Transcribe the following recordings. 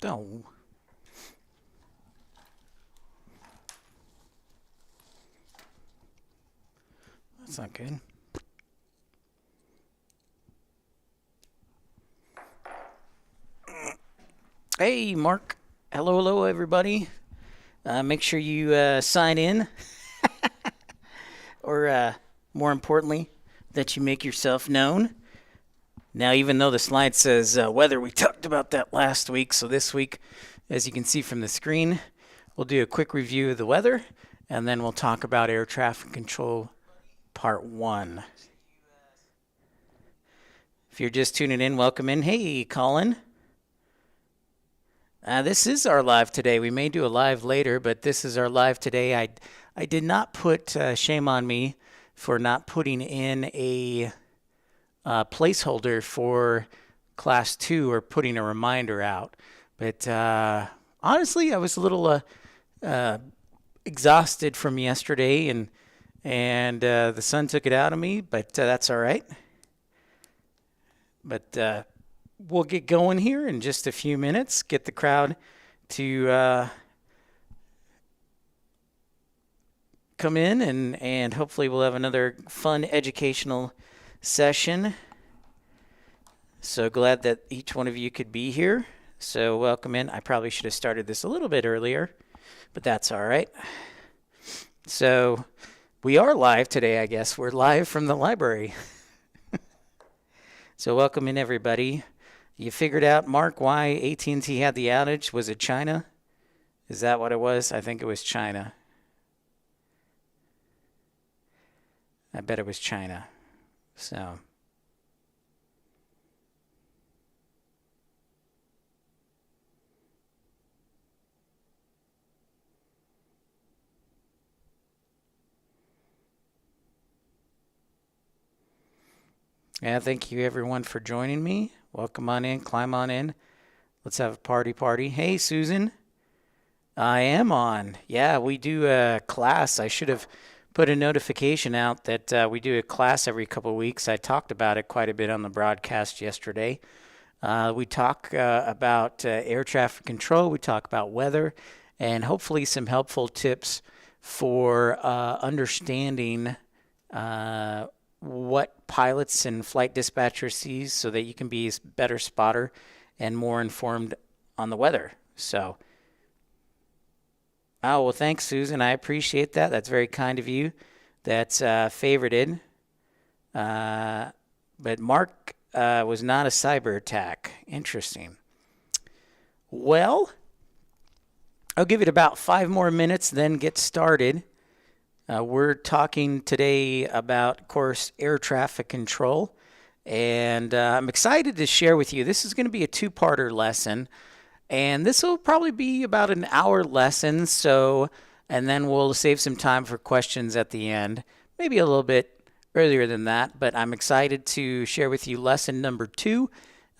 go. That's not good. Hey, Mark. Hello, everybody. Make sure you sign in, or more importantly, that you make yourself known. Now, even though the slide says weather, we talked about that last week. So this week, as you can see from the screen, we'll do a quick review of the weather, and then we'll talk about air traffic control part 1. If you're just tuning in, welcome in. Hey, Colin. This is our live today. We may do a live later, but this is our live today. I did not put, shame on me, for not putting in a placeholder for class 2 or putting a reminder out. But honestly, I was a little exhausted from yesterday, and the sun took it out of me, but that's all right. But we'll get going here in just a few minutes, get the crowd to come in, and hopefully we'll have another fun educational session. So glad that each one of you could be here. So welcome in. I probably should have started this a little bit earlier, but that's all right. So we are live today, I guess. We're live from the library. So welcome in, everybody. You figured out, Mark, why AT&T had the outage? Was it China? Is that what it was? I think it was China. I bet it was China. So. Yeah, thank you everyone for joining me. Welcome on in, climb on in. Let's have a party. Hey, Susan. I am on. Yeah, we do a class. I should have put a notification out that we do a class every couple of weeks. I talked about it quite a bit on the broadcast yesterday. We talk about air traffic control. We talk about weather, and hopefully some helpful tips for understanding what pilots and flight dispatchers sees, so that you can be a better spotter and more informed on the weather. So, oh, well, thanks, Susan. I appreciate that. That's very kind of you. That's favorited. But Mark was not a cyber attack. Interesting. Well, I'll give it about 5 more minutes, then get started. We're talking today about, of course, air traffic control, and I'm excited to share with you. This is going to be a 2-parter lesson, and this will probably be about an hour lesson, and then we'll save some time for questions at the end, maybe a little bit earlier than that, but I'm excited to share with you lesson number 2,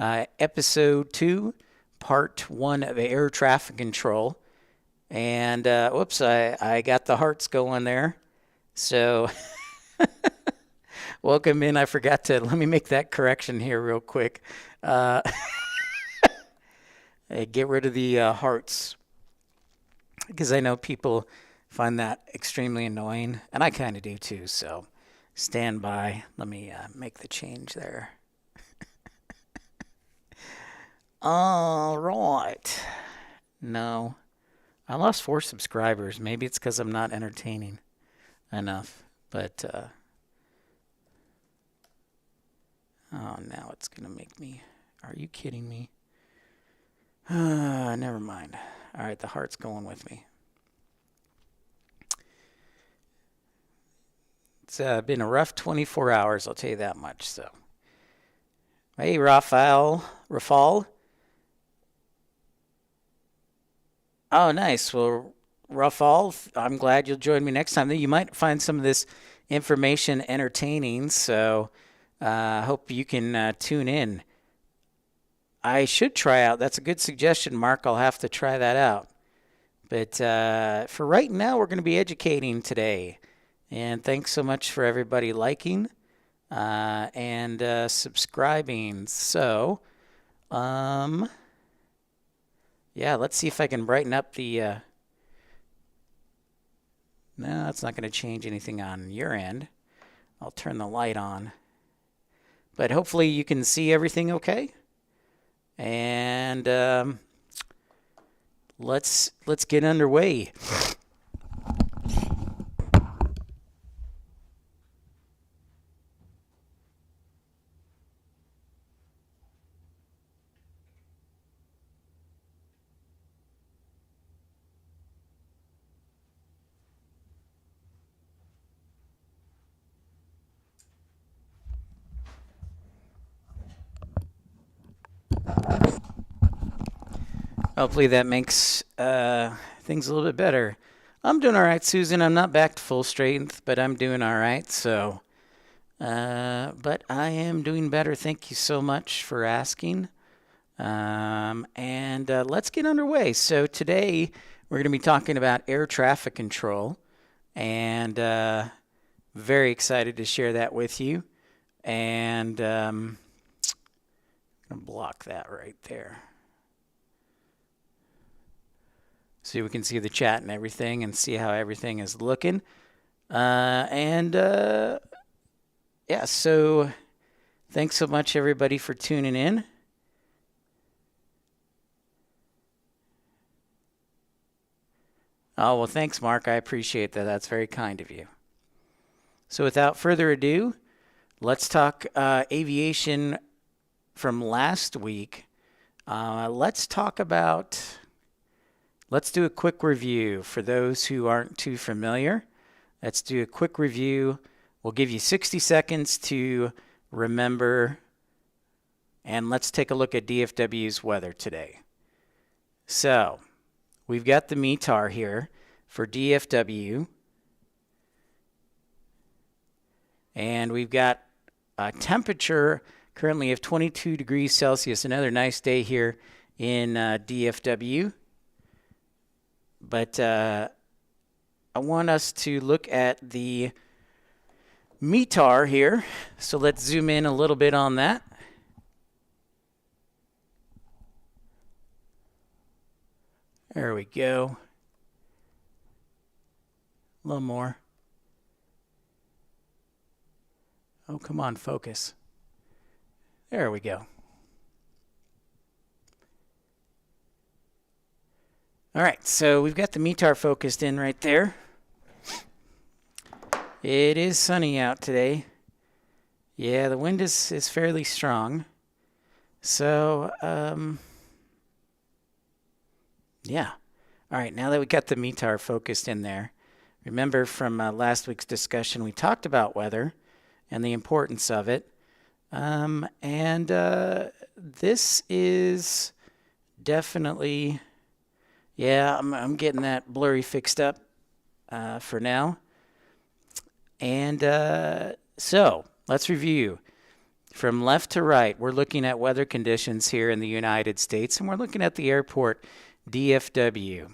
episode 2, part 1 of air traffic control. And, whoops, I got the hearts going there. So, welcome in. I forgot to, let me make that correction here real quick. Get rid of the hearts, because I know people find that extremely annoying, and I kind of do too. So, stand by. Let me make the change there. All right. No. I lost 4 subscribers. Maybe it's because I'm not entertaining enough. But, oh, now it's going to make me... Are you kidding me? Never mind. All right, the heart's going with me. It's been a rough 24 hours, I'll tell you that much. So, hey, Rafal. Oh, nice. Well, Rafal, I'm glad you'll join me next time. You might find some of this information entertaining, so I hope you can tune in. I should try out. That's a good suggestion, Mark. I'll have to try that out. But for right now, we're going to be educating today. And thanks so much for everybody liking and subscribing. So, Yeah, let's see if I can brighten up the... No, that's not going to change anything on your end. I'll turn the light on. But hopefully you can see everything okay. And let's get underway. Hopefully that makes things a little bit better. I'm doing all right, Susan. I'm not back to full strength, but I'm doing all right. So, but I am doing better. Thank you so much for asking. And let's get underway. So today we're going to be talking about air traffic control, and very excited to share that with you. And I'm going to block that right there, so we can see the chat and everything and see how everything is looking. Yeah, so thanks so much, everybody, for tuning in. Oh, well, thanks, Mark. I appreciate that. That's very kind of you. So without further ado, let's talk aviation from last week. Let's do a quick review for those who aren't too familiar. Let's do a quick review. We'll give you 60 seconds to remember, and let's take a look at DFW's weather today. So, we've got the METAR here for DFW, and we've got a temperature currently of 22 degrees Celsius. Another nice day here in DFW. But I want us to look at the METAR here. So let's zoom in a little bit on that. There we go. A little more. Oh, come on, focus. There we go. All right, so we've got the METAR focused in right there. It is sunny out today. Yeah, the wind is fairly strong. So, yeah. All right, now that we got the METAR focused in there, remember from last week's discussion, we talked about weather and the importance of it. This is definitely... Yeah, I'm getting that blurry fixed up for now. And so let's review. From left to right, we're looking at weather conditions here in the United States, and we're looking at the airport DFW.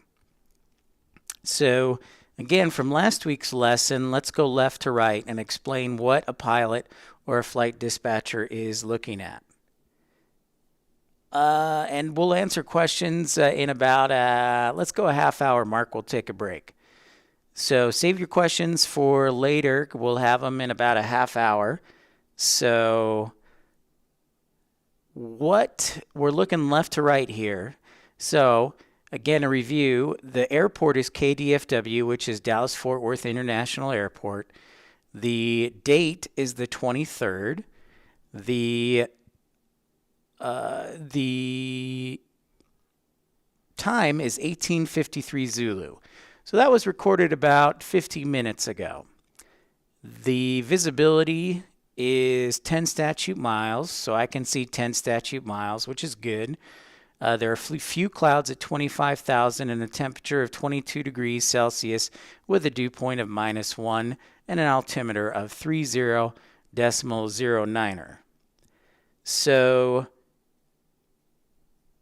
So again, from last week's lesson, let's go left to right and explain what a pilot or a flight dispatcher is looking at. And we'll answer questions in about, let's go a half hour, Mark. We'll take a break. So save your questions for later. We'll have them in about a half hour. So what we're looking left to right here. So again, a review. The airport is KDFW, which is Dallas-Fort Worth International Airport. The date is the 23rd. The time is 1853 Zulu. So that was recorded about 50 minutes ago. The visibility is 10 statute miles, so I can see 10 statute miles, which is good. There are few clouds at 25,000 and a temperature of 22 degrees Celsius with a dew point of -1 and an altimeter of 30.09. So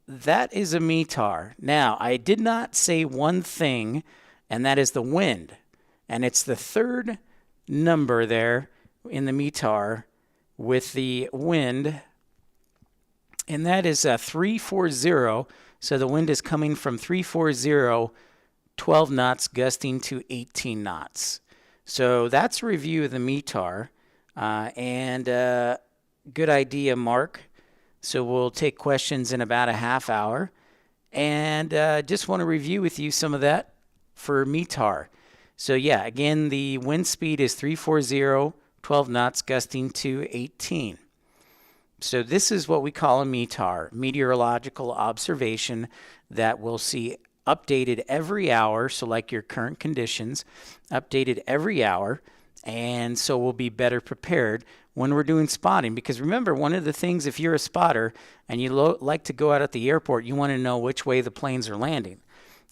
that is a METAR. Now, I did not say one thing, and that is the wind. And it's the third number there in the METAR with the wind, and that is 340 So the wind is coming from 340, 12 knots, gusting to 18 knots. So that's a review of the METAR. Good idea, Mark. So we'll take questions in about a half hour. And just want to review with you some of that for METAR. So yeah, again, the wind speed is 340, 12 knots, gusting to 18. So this is what we call a METAR, meteorological observation, that we'll see updated every hour. So like your current conditions, updated every hour. And so we'll be better prepared when we're doing spotting. Because remember, one of the things, if you're a spotter and you like to go out at the airport, you want to know which way the planes are landing.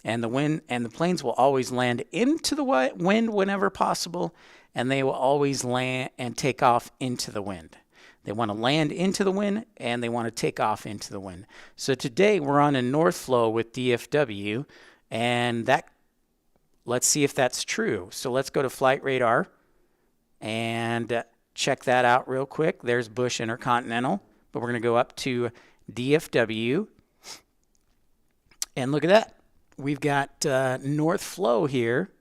And the planes will always land into the wind whenever possible, and they will always land and take off into the wind. They want to land into the wind, and they want to take off into the wind. So today we're on a north flow with DFW, and let's see if that's true. So let's go to flight radar and check that out real quick. There's Bush Intercontinental, but we're going to go up to DFW, and look at that. We've got north flow here.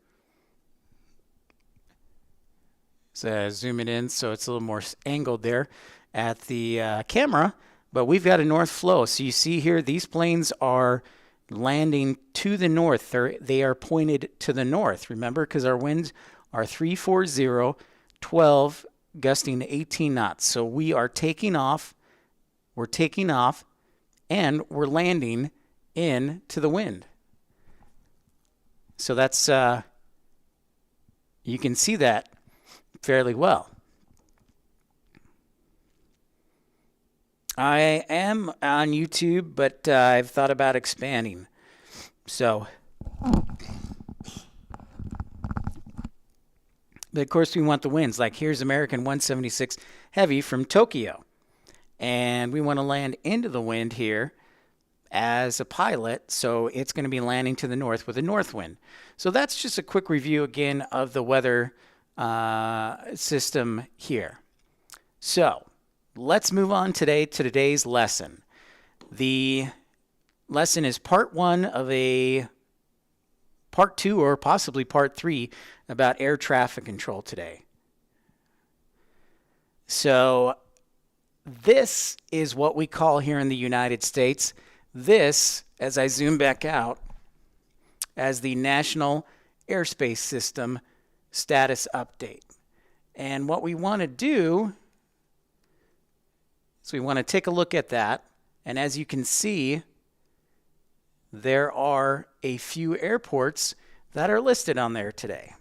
So zoom it in so it's a little more angled there at the camera, but we've got a north flow. So you see here, these planes are landing to the north. They are pointed to the north, remember, because our winds are 340, 12, gusting to 18 knots. So we are taking off, and we're landing into the wind. So that's, you can see that fairly well. I am on YouTube, but I've thought about expanding. So, but of course we want the winds. Like here's American 176 Heavy from Tokyo. And we want to land into the wind here as a pilot, so it's going to be landing to the north with a north wind. So that's just a quick review again of the weather system here. So let's move on today to today's lesson. The lesson is part 1 of a part 2 or possibly part 3 about air traffic control today. So this is what we call here in the United States, this, as I zoom back out, as the National Airspace System Status Update. And what we want to do is we want to take a look at that. And as you can see, there are a few airports that are listed on there today.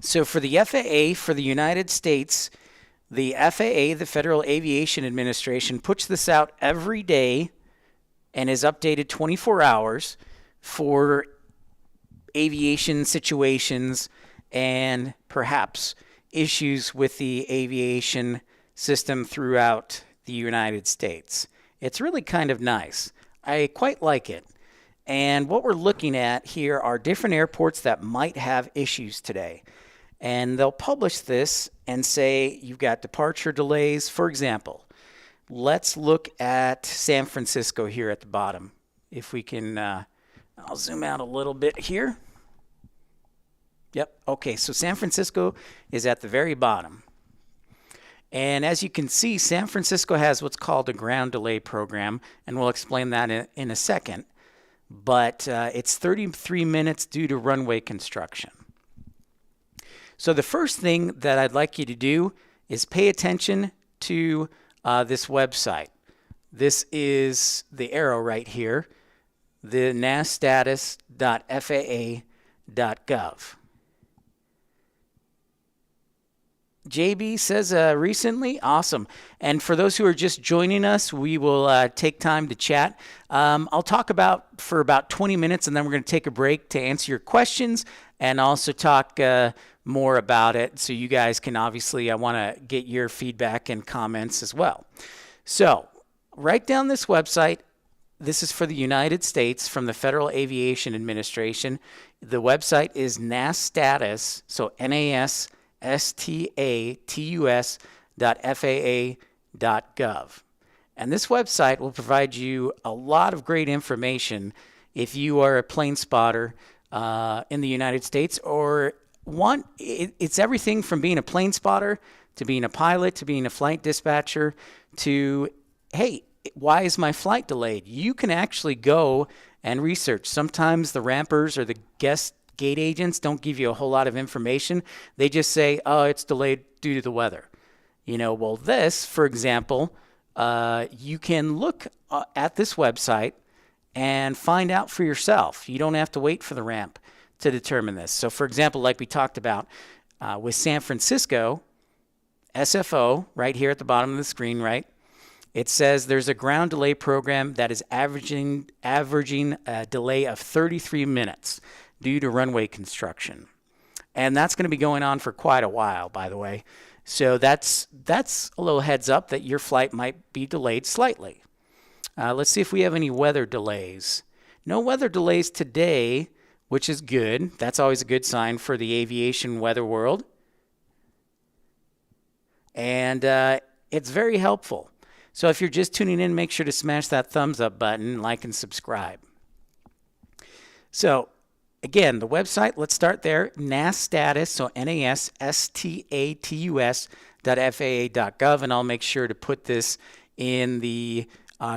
So for the FAA, for the United States, the FAA, the Federal Aviation Administration, puts this out every day and is updated 24 hours for aviation situations and perhaps issues with the aviation system throughout the United States. It's really kind of nice. I quite like it. And what we're looking at here are different airports that might have issues today. And they'll publish this and say you've got departure delays. For example, let's look at San Francisco here at the bottom. If we can, I'll zoom out a little bit here. Yep, okay, so San Francisco is at the very bottom. And as you can see, San Francisco has what's called a ground delay program, and we'll explain that in a second. But it's 33 minutes due to runway construction. So the first thing that I'd like you to do is pay attention to this website. This is the arrow right here, the nasstatus.faa.gov. JB says recently, awesome. And for those who are just joining us, we will take time to chat. I'll talk for about 20 minutes, and then we're going to take a break to answer your questions and also talk more about it. So you guys can obviously, I want to get your feedback and comments as well. So write down this website. This is for the United States from the Federal Aviation Administration. The website is NASStatus, so NASStatus.faa.gov. And this website will provide you a lot of great information if you are a plane spotter in the United States, or it's everything from being a plane spotter to being a pilot to being a flight dispatcher to, hey, why is my flight delayed? You can actually go and research. Sometimes the rampers or the guest gate agents don't give you a whole lot of information. They just say, oh, it's delayed due to the weather. Well, this, for example, you can look at this website and find out for yourself. You don't have to wait for the ramp to determine this. So, for example, like we talked about with San Francisco, SFO, right here at the bottom of the screen, right? It says there's a ground delay program that is averaging a delay of 33 minutes due to runway construction. And that's going to be going on for quite a while, by the way. So that's a little heads up that your flight might be delayed slightly. Let's see if we have any weather delays. No weather delays today, which is good. That's always a good sign for the aviation weather world. And it's very helpful. So if you're just tuning in, make sure to smash that thumbs up button, like and subscribe. So again, the website, let's start there, NASStatus, so NASSTATUS.FAA.gov, and I'll make sure to put this in the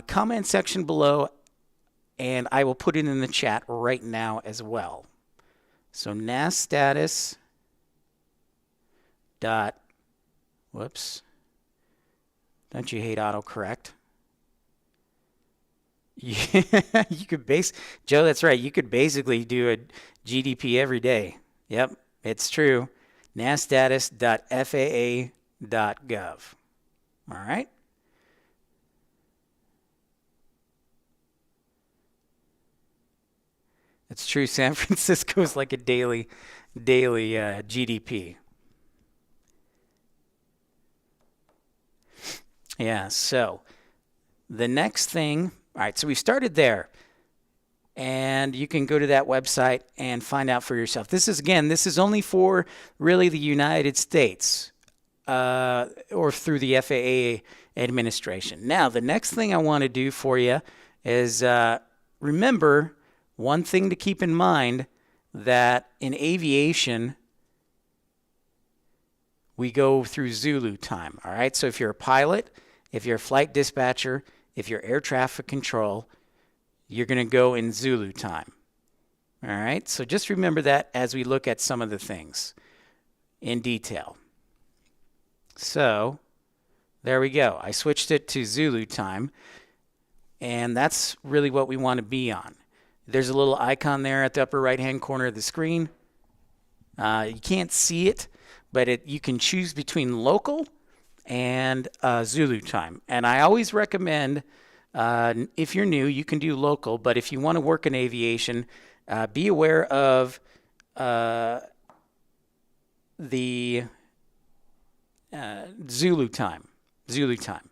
comment section below, and I will put it in the chat right now as well. So NASStatus. Whoops. Don't you hate autocorrect? Yeah, you could Joe, that's right. You could basically do a GDP every day. Yep, it's true. NASStatus.FAA.gov. All right. It's true. San Francisco is like a daily GDP. Yeah, so the next thing, all right, so we started there, and you can go to that website and find out for yourself. This is only for really the United States or through the FAA administration. Now, the next thing I want to do for you is remember one thing to keep in mind, that in aviation, we go through Zulu time, all right? So if you're a pilot, if you're a flight dispatcher, if you're air traffic control, you're going to go in Zulu time. All right? So just remember that as we look at some of the things in detail. So there we go. I switched it to Zulu time, and that's really what we want to be on. There's a little icon there at the upper right-hand corner of the screen. You can't see it, but you can choose between local and Zulu time. And I always recommend, if you're new, you can do local, but if you want to work in aviation, be aware of the Zulu time. Zulu time.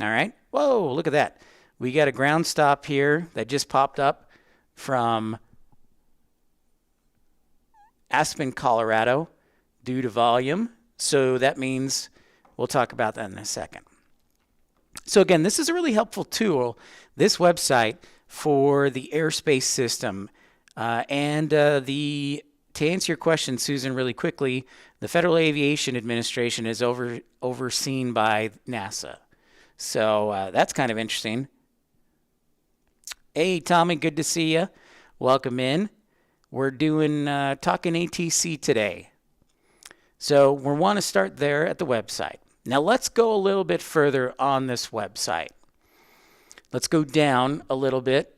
All right? Whoa, look at that. We got a ground stop here that just popped up from Aspen, Colorado, due to volume. So that means we'll talk about that in a second. So again, this is a really helpful tool, this website, for the airspace system. To answer your question, Susan, really quickly, the Federal Aviation Administration is overseen by NASA. So that's kind of interesting. Hey, Tommy, good to see you. Welcome in. We're doing talking ATC today. So we want to start there at the website. Now let's go a little bit further on this website. Let's go down a little bit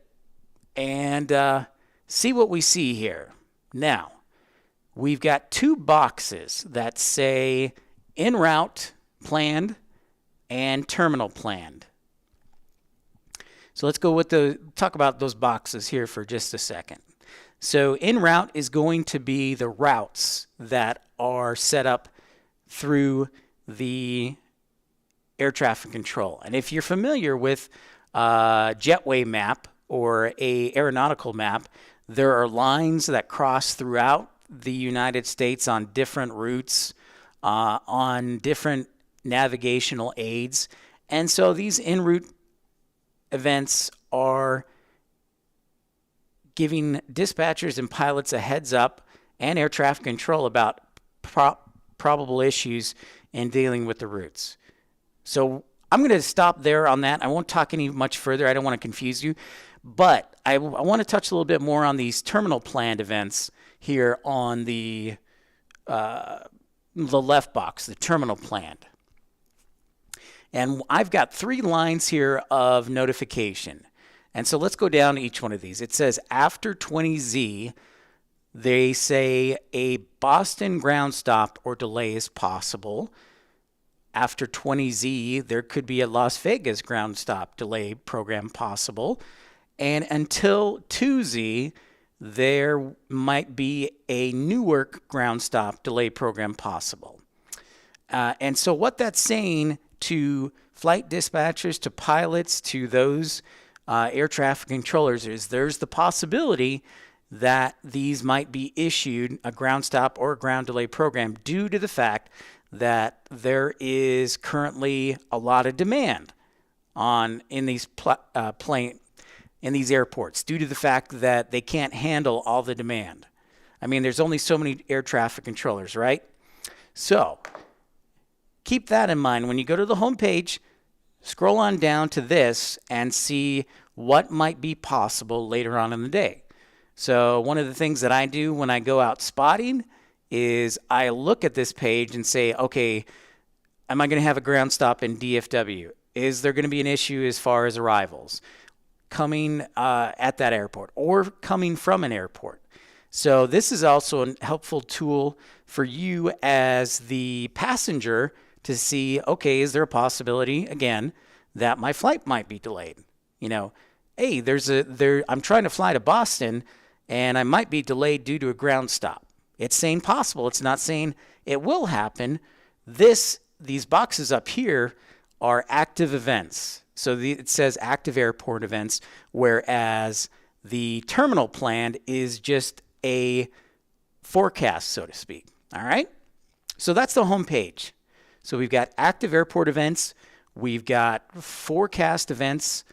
and see what we see here. Now, we've got two boxes that say en route planned and terminal planned. So let's go talk about those boxes here for just a second. So en route is going to be the routes that are set up through the air traffic control. And if you're familiar with a jetway map or a aeronautical map, there are lines that cross throughout the United States on different routes, on different navigational aids. And so these en route events are giving dispatchers and pilots a heads up and air traffic control about probable issues in dealing with the routes. So I'm going to stop there on that. I won't talk any much further. I don't want to confuse you. But I want to touch a little bit more on these terminal planned events here on the left box, the terminal planned. And I've got 3 lines here of notification. And so let's go down to each one of these. It says after 20Z, they say a Boston ground stop or delay is possible. After 20Z, there could be a Las Vegas ground stop delay program possible. And until 2Z, there might be a Newark ground stop delay program possible. And so what that's saying to flight dispatchers, to pilots, to those air traffic controllers is there's the possibility that these might be issued a ground stop or a ground delay program due to the fact that there is currently a lot of demand in these in these airports due to the fact that they can't handle all the demand. I mean, there's only so many air traffic controllers, right? So keep that in mind. When you go to the home page, scroll on down to this and see what might be possible later on in the day. So one of the things that I do when I go out spotting is I look at this page and say, okay, am I going to have a ground stop in DFW? Is there going to be an issue as far as arrivals coming at that airport or coming from an airport? So this is also a helpful tool for you as the passenger to see, okay, is there a possibility, again, that my flight might be delayed? You know, hey, I'm trying to fly to Boston and I might be delayed due to a ground stop. It's saying possible. It's not saying it will happen. These boxes up here are active events. So it says active airport events, whereas the terminal planned is just a forecast, so to speak. All right? So that's the home page. So we've got active airport events. We've got forecast events,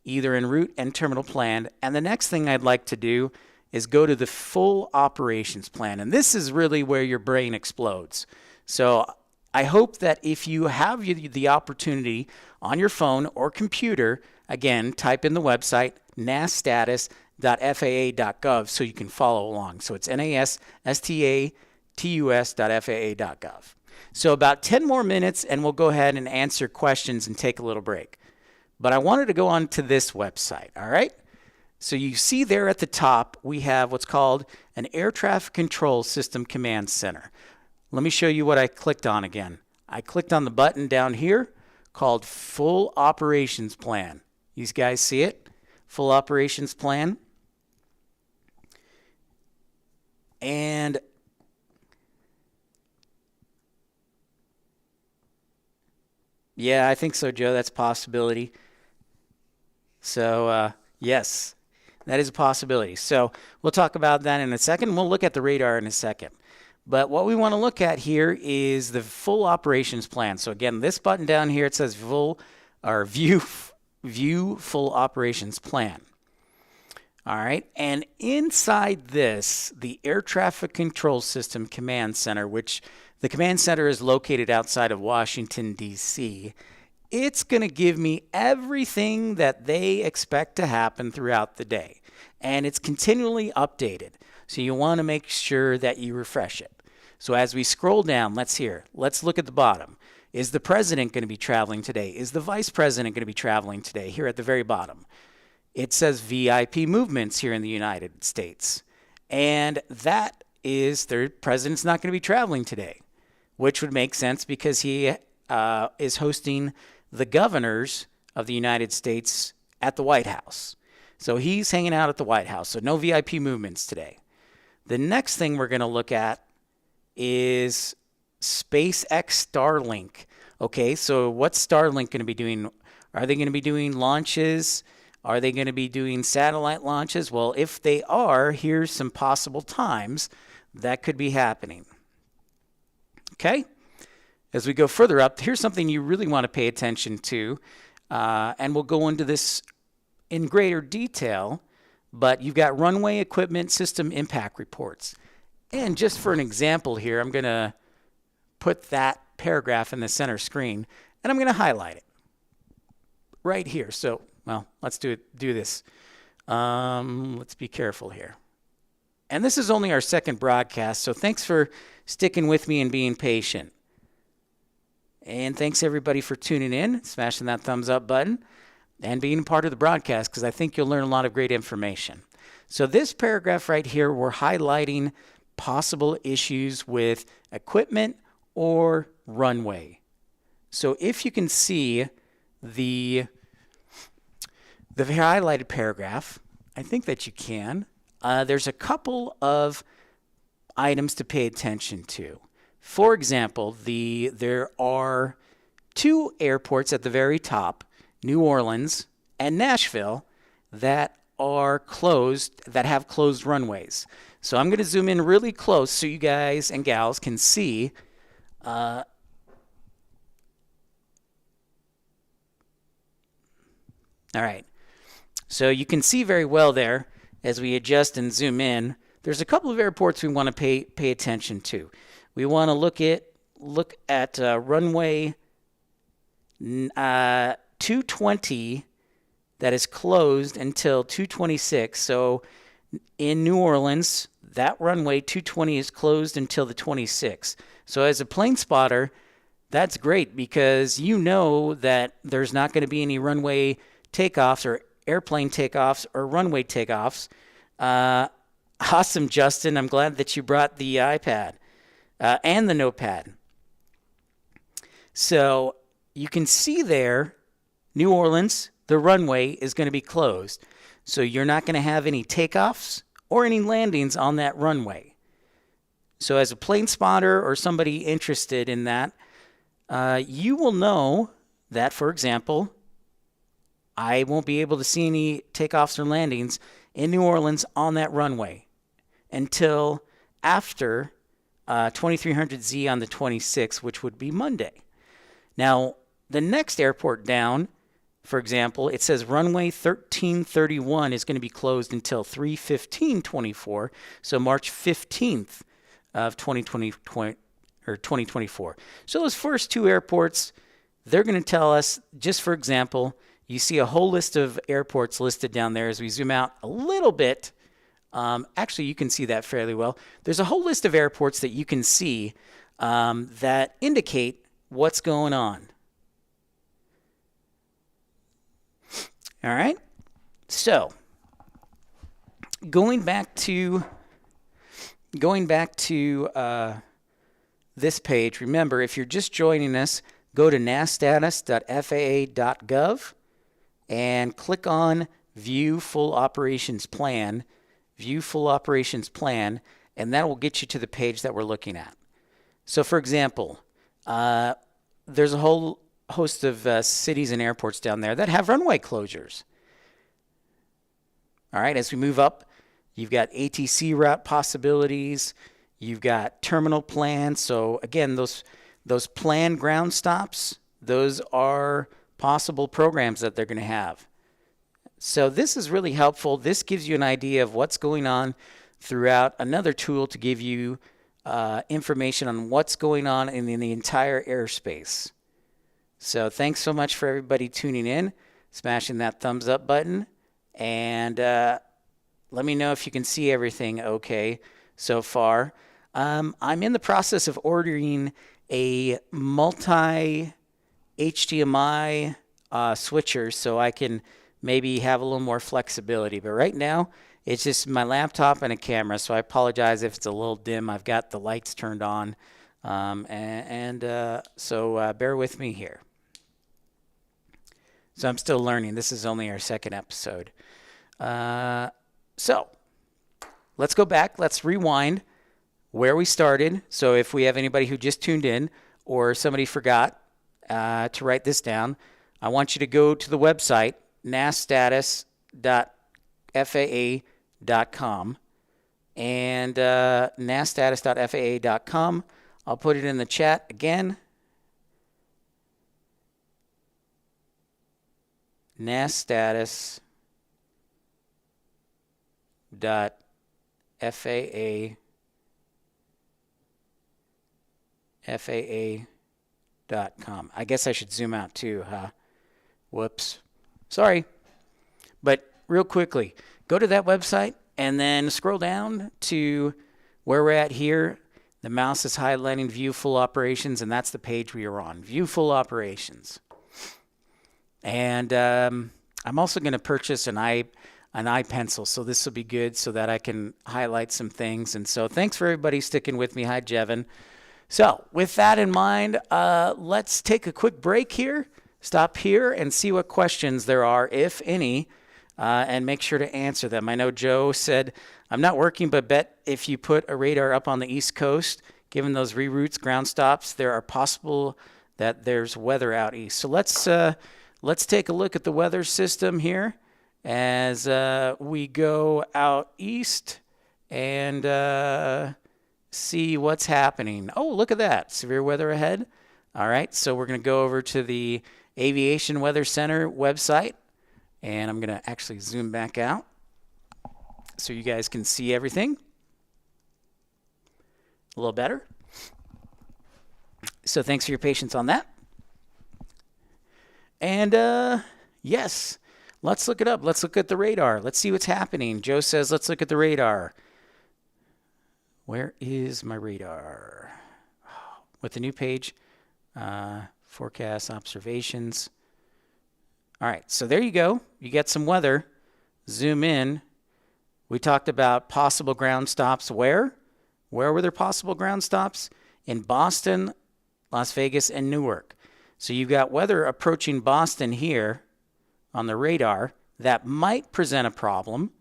either en route and terminal planned. And the next thing I'd like to do is go to the full operations plan. And this is really where your brain explodes. So I hope that if you have the opportunity on your phone or computer, again, type in the website nasstatus.faa.gov so you can follow along. So it's nasstatus.faa.gov. So about 10 more minutes and we'll go ahead and answer questions and take a little break. But I wanted to go on to this website, all right? So you see there at the top, we have what's called an Air Traffic Control System Command Center. Let me show you what I clicked on again. I clicked on the button down here called Full Operations Plan. You guys see it? Full Operations Plan. And yeah, I think so, Joe. That's a possibility. So, yes, that is a possibility. So we'll talk about that in a second. We'll look at the radar in a second. But what we want to look at here is the full operations plan. So again, this button down here, it says view full operations plan. All right. And inside this, the Air Traffic Control System Command Center, which the command center is located outside of Washington, D.C., it's going to give me everything that they expect to happen throughout the day. And it's continually updated. So you want to make sure that you refresh it. So as we scroll down, let's look at the bottom. Is the president going to be traveling today? Is the vice president going to be traveling today? Here at the very bottom. It says VIP movements here in the United States. And that is the president's not going to be traveling today, which would make sense because he is hosting the governors of the United States at the White House. So he's hanging out at the White House. So no VIP movements today. The next thing we're going to look at is SpaceX Starlink. Okay, so what's Starlink going to be doing? Are they going to be doing launches? Are they going to be doing satellite launches? Well, if they are, here's some possible times that could be happening. Okay? As we go further up, here's something you really want to pay attention to, and we'll go into this in greater detail, but you've got runway equipment system impact reports. And just for an example here, I'm going to put that paragraph in the center screen, and I'm going to highlight it right here. So, well, let's do this. Let's be careful here. And this is only our second broadcast, so thanks for sticking with me and being patient. And thanks everybody for tuning in, smashing that thumbs up button, and being part of the broadcast, because I think you'll learn a lot of great information. So this paragraph right here, we're highlighting possible issues with equipment or runway. So if you can see the highlighted paragraph, I think that you can. There's a couple of items to pay attention to. For example, there are two airports at the very top, New Orleans and Nashville, that are closed, that have closed runways. So I'm going to zoom in really close so you guys and gals can see. All right. So you can see very well there as we adjust and zoom in. There's a couple of airports we want to pay attention to. We want to look at runway 220 that is closed until 226. So in New Orleans, that runway 220 is closed until the 26th. So as a plane spotter, that's great because you know that there's not going to be any runway takeoffs or airplane takeoffs or runway takeoffs. Awesome, Justin. I'm glad that you brought the iPad and the notepad. So you can see there, New Orleans, the runway is going to be closed. So you're not going to have any takeoffs or any landings on that runway. So as a plane spotter or somebody interested in that, you will know that, for example, I won't be able to see any takeoffs or landings in New Orleans on that runway until after 2300Z on the 26th, which would be Monday. Now, the next airport down, for example, it says runway 1331 is going to be closed until 3/15/24, so March 15th of 2024. So those first two airports, they're going to tell us, just for example, you see a whole list of airports listed down there. As we zoom out a little bit, actually you can see that fairly well. There's a whole list of airports that you can see that indicate what's going on. All right. So going back to this page, remember, if you're just joining us, go to nasstatus.faa.gov and click on View Full Operations Plan, and that will get you to the page that we're looking at. So, for example, there's a whole host of cities and airports down there that have runway closures. All right, as we move up, you've got ATC route possibilities, you've got terminal plans. So again, those planned ground stops, those are possible programs that they're going to have. So this is really helpful. This gives you an idea of what's going on throughout. Another tool to give you information on what's going on in the entire airspace. So thanks so much for everybody tuning in, smashing that thumbs up button, and let me know if you can see everything okay so far. I'm in the process of ordering a multi-HDMI switcher so I can maybe have a little more flexibility. But right now, it's just my laptop and a camera, so I apologize if it's a little dim. I've got the lights turned on, so bear with me here. So I'm still learning. This is only our second episode. So let's go back. Let's rewind where we started. So if we have anybody who just tuned in or somebody forgot to write this down, I want you to go to the website, nasstatus.faa.com, and nasstatus.faa.com. I'll put it in the chat again. nasstatus.faa.com. FAA.com. I guess I should zoom out too, huh? Whoops. Sorry. But real quickly, go to that website and then scroll down to where we're at here. The mouse is highlighting View Full Operations, and that's the page we are on, View Full Operations. And I'm also going to purchase an iPencil, so this will be good so that I can highlight some things. And so thanks for everybody sticking with me. Hi, Jevin. So with that in mind, let's take a quick break here, stop here, and see what questions there are, if any, and make sure to answer them. I know Joe said, I'm not working, but bet if you put a radar up on the East Coast, given those reroutes, ground stops, there are possible that there's weather out east. So let's take a look at the weather system here as we go out east and see what's happening. Oh, look at that. Severe weather ahead. All right, so we're going to go over to the Aviation Weather Center website, and I'm going to actually zoom back out so you guys can see everything a little better. So thanks for your patience on that. And yes, let's look it up. Let's look at the radar. Let's see what's happening. Joe says, let's look at the radar. Where is my radar? With the new page, forecast observations. All right, so there you go. You get some weather. Zoom in. We talked about possible ground stops. Where? Where were there possible ground stops? In Boston, Las Vegas, and Newark. So you've got weather approaching Boston here on the radar that might present a problem.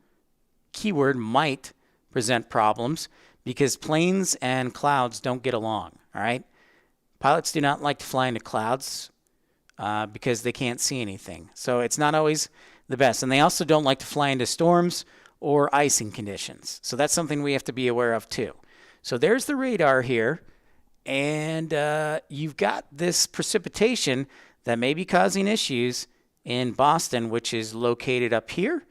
Keyword might present problems because planes and clouds don't get along, all right? Pilots do not like to fly into clouds because they can't see anything. So it's not always the best. And they also don't like to fly into storms or icing conditions. So that's something we have to be aware of too. So there's the radar here. And you've got this precipitation that may be causing issues in Boston, which is located up here.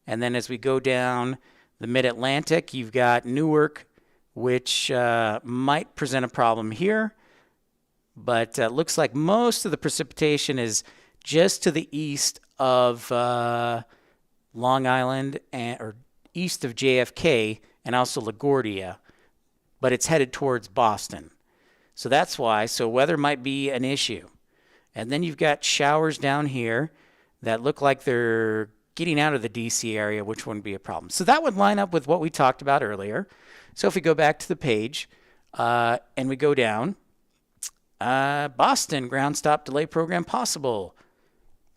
And then as we go down the mid-Atlantic, you've got Newark, which might present a problem here. But looks like most of the precipitation is just to the east of Long Island or east of JFK and also LaGuardia. But it's headed towards Boston. So that's why. So weather might be an issue. And then you've got showers down here that look like they're getting out of the DC area, which wouldn't be a problem. So that would line up with what we talked about earlier. So if we go back to the page and we go down, Boston ground stop delay program possible.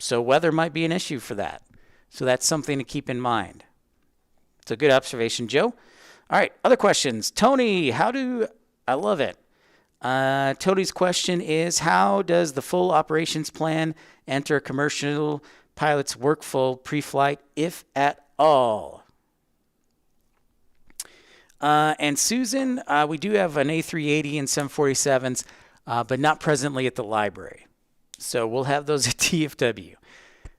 So weather might be an issue for that. So that's something to keep in mind. It's a good observation, Joe. All right, other questions. Tony, I love it. Tony's question is, how does the full operations plan enter a commercial pilot's workflow pre-flight, if at all? And Susan, we do have an A380 and 747s, but not presently at the library. So we'll have those at TFW.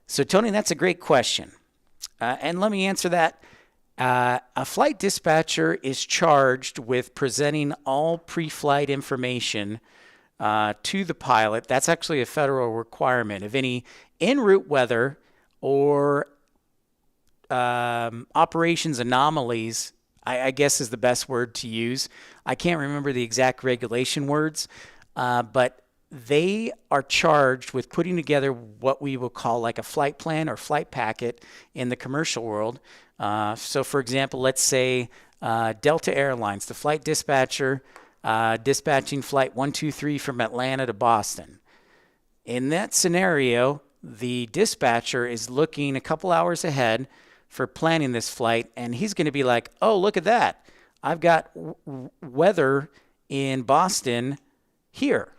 So Tony, that's a great question. And let me answer that. A flight dispatcher is charged with presenting all pre-flight information to the pilot. That's actually a federal requirement of any en route weather or operations anomalies, I guess is the best word to use. I can't remember the exact regulation words, but they are charged with putting together what we will call like a flight plan or flight packet in the commercial world. So, for example, let's say Delta Airlines, the flight dispatcher, dispatching flight 123 from Atlanta to Boston. In that scenario, the dispatcher is looking a couple hours ahead for planning this flight, and he's going to be like, oh, look at that. I've got weather in Boston here.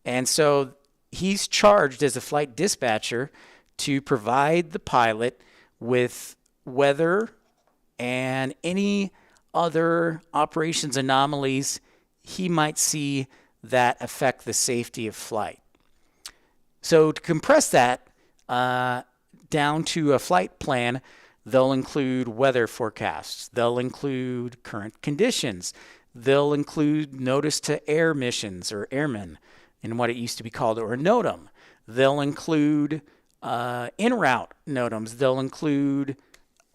And so he's charged as a flight dispatcher to provide the pilot with weather and any other operations anomalies he might see that affect the safety of flight. So to compress that down to a flight plan, They'll include weather forecasts. They'll include current conditions. They'll include notice to air missions or airmen in what it used to be called, or a NOTAM. They'll include en route NOTAMs. They'll include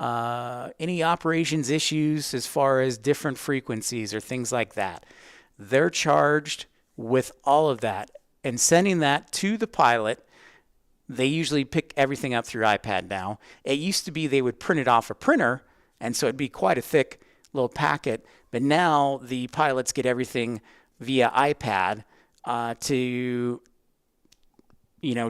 any operations issues as far as different frequencies or things like that. They're charged with all of that and sending that to the pilot. They usually pick everything up through iPad now. It used to be they would print it off a printer, and so it'd be quite a thick little packet. But now the pilots get everything via iPad to,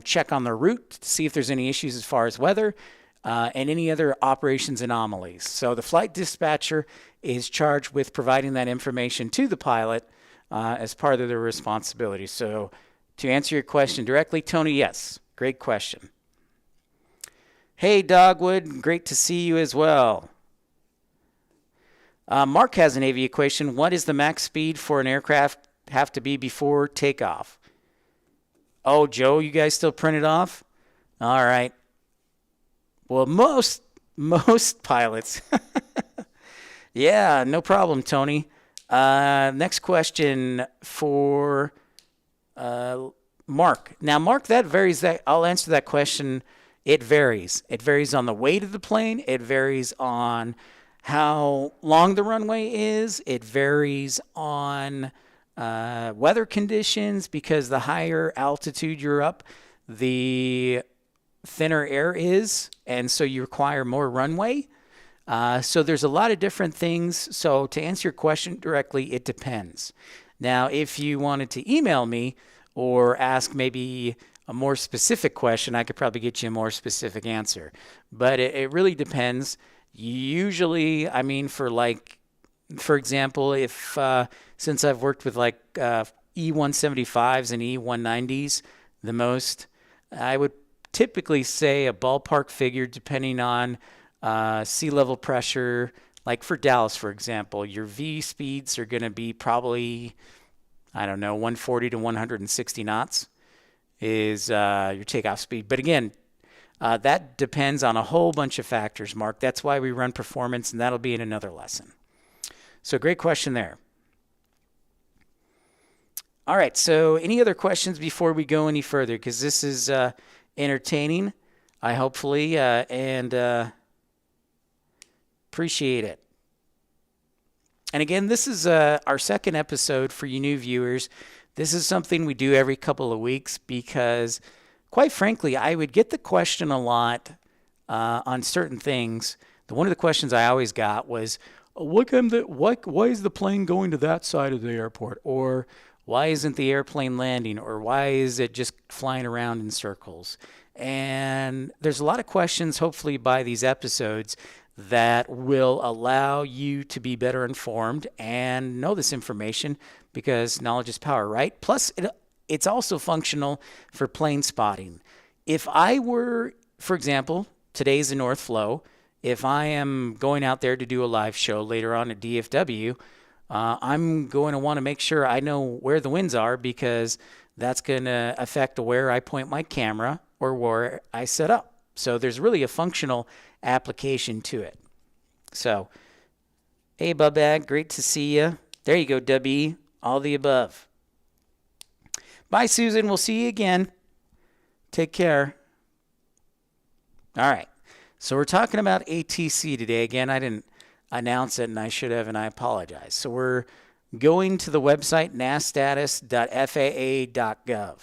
check on their route, to see if there's any issues as far as weather and any other operations anomalies. So the flight dispatcher is charged with providing that information to the pilot as part of their responsibility. So to answer your question directly, Tony, yes, great question. Hey, Dogwood, great to see you as well. Mark has an AV question. What is the max speed for an aircraft have to be before takeoff? Oh, Joe, you guys still print it off? All right. Well, most pilots. Yeah, no problem, Tony. Next question for Mark. Now, Mark, that varies. I'll answer that question. It varies. It varies on the weight of the plane. It varies on how long the runway is. It varies on weather conditions, because the higher altitude you're up, the thinner air is, and so you require more runway. So there's a lot of different things. So to answer your question directly, it depends. Now, if you wanted to email me or ask maybe a more specific question, I could probably get you a more specific answer. But it really depends. Usually, for example, if since I've worked with E175s and E190s the most, I would typically say a ballpark figure depending on sea level pressure. Like for Dallas, for example, your V speeds are going to be probably, 140 to 160 knots is your takeoff speed. But again, that depends on a whole bunch of factors, Mark. That's why we run performance, and that'll be in another lesson. So great question there. All right, so any other questions before we go any further? Because this is entertaining, hopefully, and appreciate it. And again, this is our second episode for you new viewers. This is something we do every couple of weeks because, quite frankly, I would get the question a lot on certain things. One of the questions I always got was, why is the plane going to that side of the airport? Or why isn't the airplane landing? Or why is it just flying around in circles? And there's a lot of questions, hopefully, by these episodes that will allow you to be better informed and know this information, because knowledge is power, right? Plus, it's also functional for plane spotting. If I were, for example, today's the North Flow. If I am going out there to do a live show later on at DFW, I'm going to want to make sure I know where the winds are, because that's going to affect where I point my camera or where I set up. So there's really a functional application to it. So, hey, Bubbag, great to see you. There you go, W, all the above. Bye, Susan. We'll see you again. Take care. All right. So we're talking about ATC today. Again, I didn't announce it, and I should have, and I apologize. So we're going to the website nasstatus.faa.gov.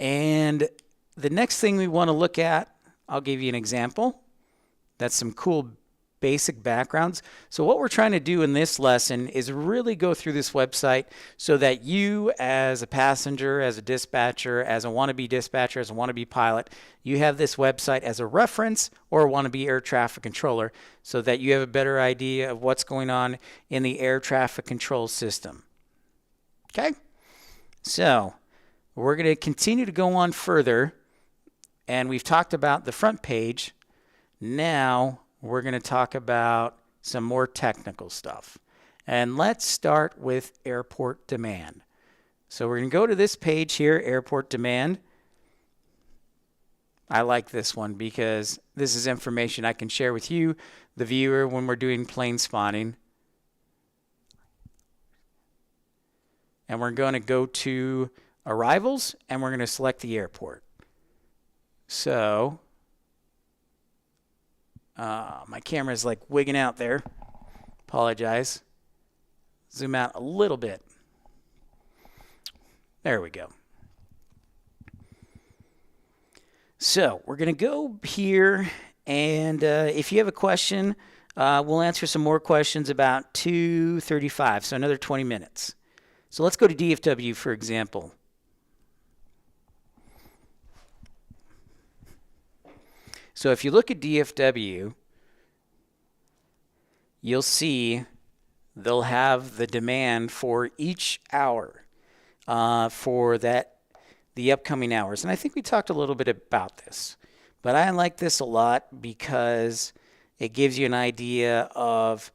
And the next thing we want to look at, I'll give you an example. That's some cool basic backgrounds. So what we're trying to do in this lesson is really go through this website so that you, as a passenger, as a dispatcher, as a wannabe dispatcher, as a wannabe pilot, you have this website as a reference, or a wannabe air traffic controller, so that you have a better idea of what's going on in the air traffic control system. Okay? So we're going to continue to go on further, and we've talked about the front page. Now we're going to talk about some more technical stuff. And let's start with airport demand. So we're going to go to this page here, airport demand. I like this one because this is information I can share with you, the viewer, when we're doing plane spotting. And we're going to go to arrivals, and we're going to select the airport. So, my camera is like wigging out there. Apologize. Zoom out a little bit. There we go. So we're going to go here, and if you have a question, we'll answer some more questions about 2:35, so another 20 minutes. So let's go to DFW, for example. So if you look at DFW, you'll see they'll have the demand for each hour for the upcoming hours. And I think we talked a little bit about this. But I like this a lot because it gives you an idea of,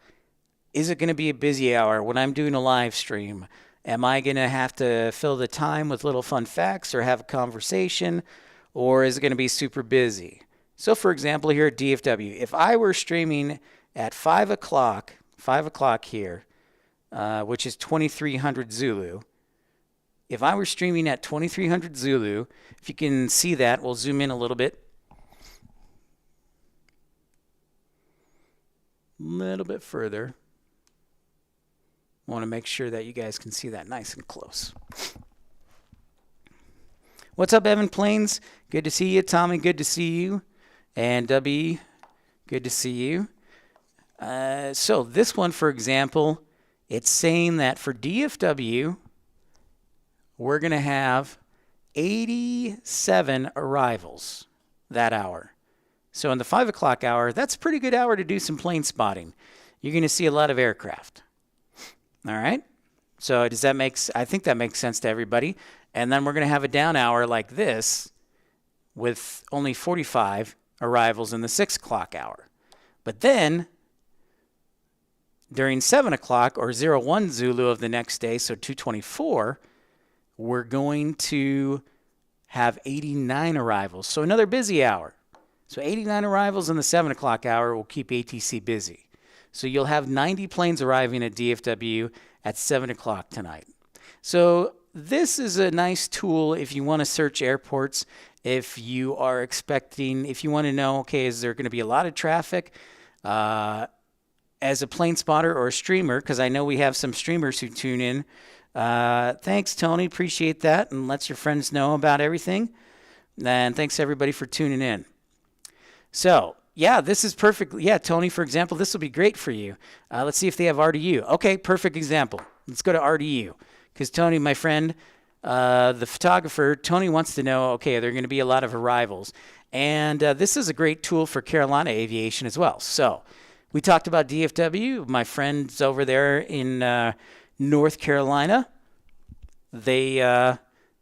is it going to be a busy hour when I'm doing a live stream? Am I going to have to fill the time with little fun facts or have a conversation? Or is it going to be super busy? So, for example, here at DFW, if I were streaming at 5 o'clock here, which is 2300 Zulu, if I were streaming at 2300 Zulu, if you can see that, we'll zoom in a little bit. A little bit further. I want to make sure that you guys can see that nice and close. What's up, Evan Plains? Good to see you. Tommy, good to see you. And W, good to see you. So this one, for example, it's saying that for DFW, we're going to have 87 arrivals that hour. So in the 5 o'clock hour, that's a pretty good hour to do some plane spotting. You're going to see a lot of aircraft. All right? So does that I think that makes sense to everybody. And then we're going to have a down hour like this with only 45 arrivals in the 6 o'clock hour. But then during 7 o'clock or 01 Zulu of the next day, so 224, we're going to have 89 arrivals. So another busy hour. So 89 arrivals in the 7 o'clock hour will keep ATC busy. So you'll have 90 planes arriving at DFW at 7 o'clock tonight. So this is a nice tool if you want to search airports, if you are expecting, if you want to know, okay, is there going to be a lot of traffic? As a plane spotter or a streamer, because I know we have some streamers who tune in. Thanks, Tony. Appreciate that, and let your friends know about everything. And thanks, everybody, for tuning in. So, yeah, this is perfect. Yeah, Tony, for example, this will be great for you. Let's see if they have RDU. Okay, perfect example. Let's go to RDU. Because Tony, my friend, the photographer, Tony wants to know, okay, are there going to be a lot of arrivals? And this is a great tool for Carolina aviation as well. So we talked about DFW. My friends over there in North Carolina, they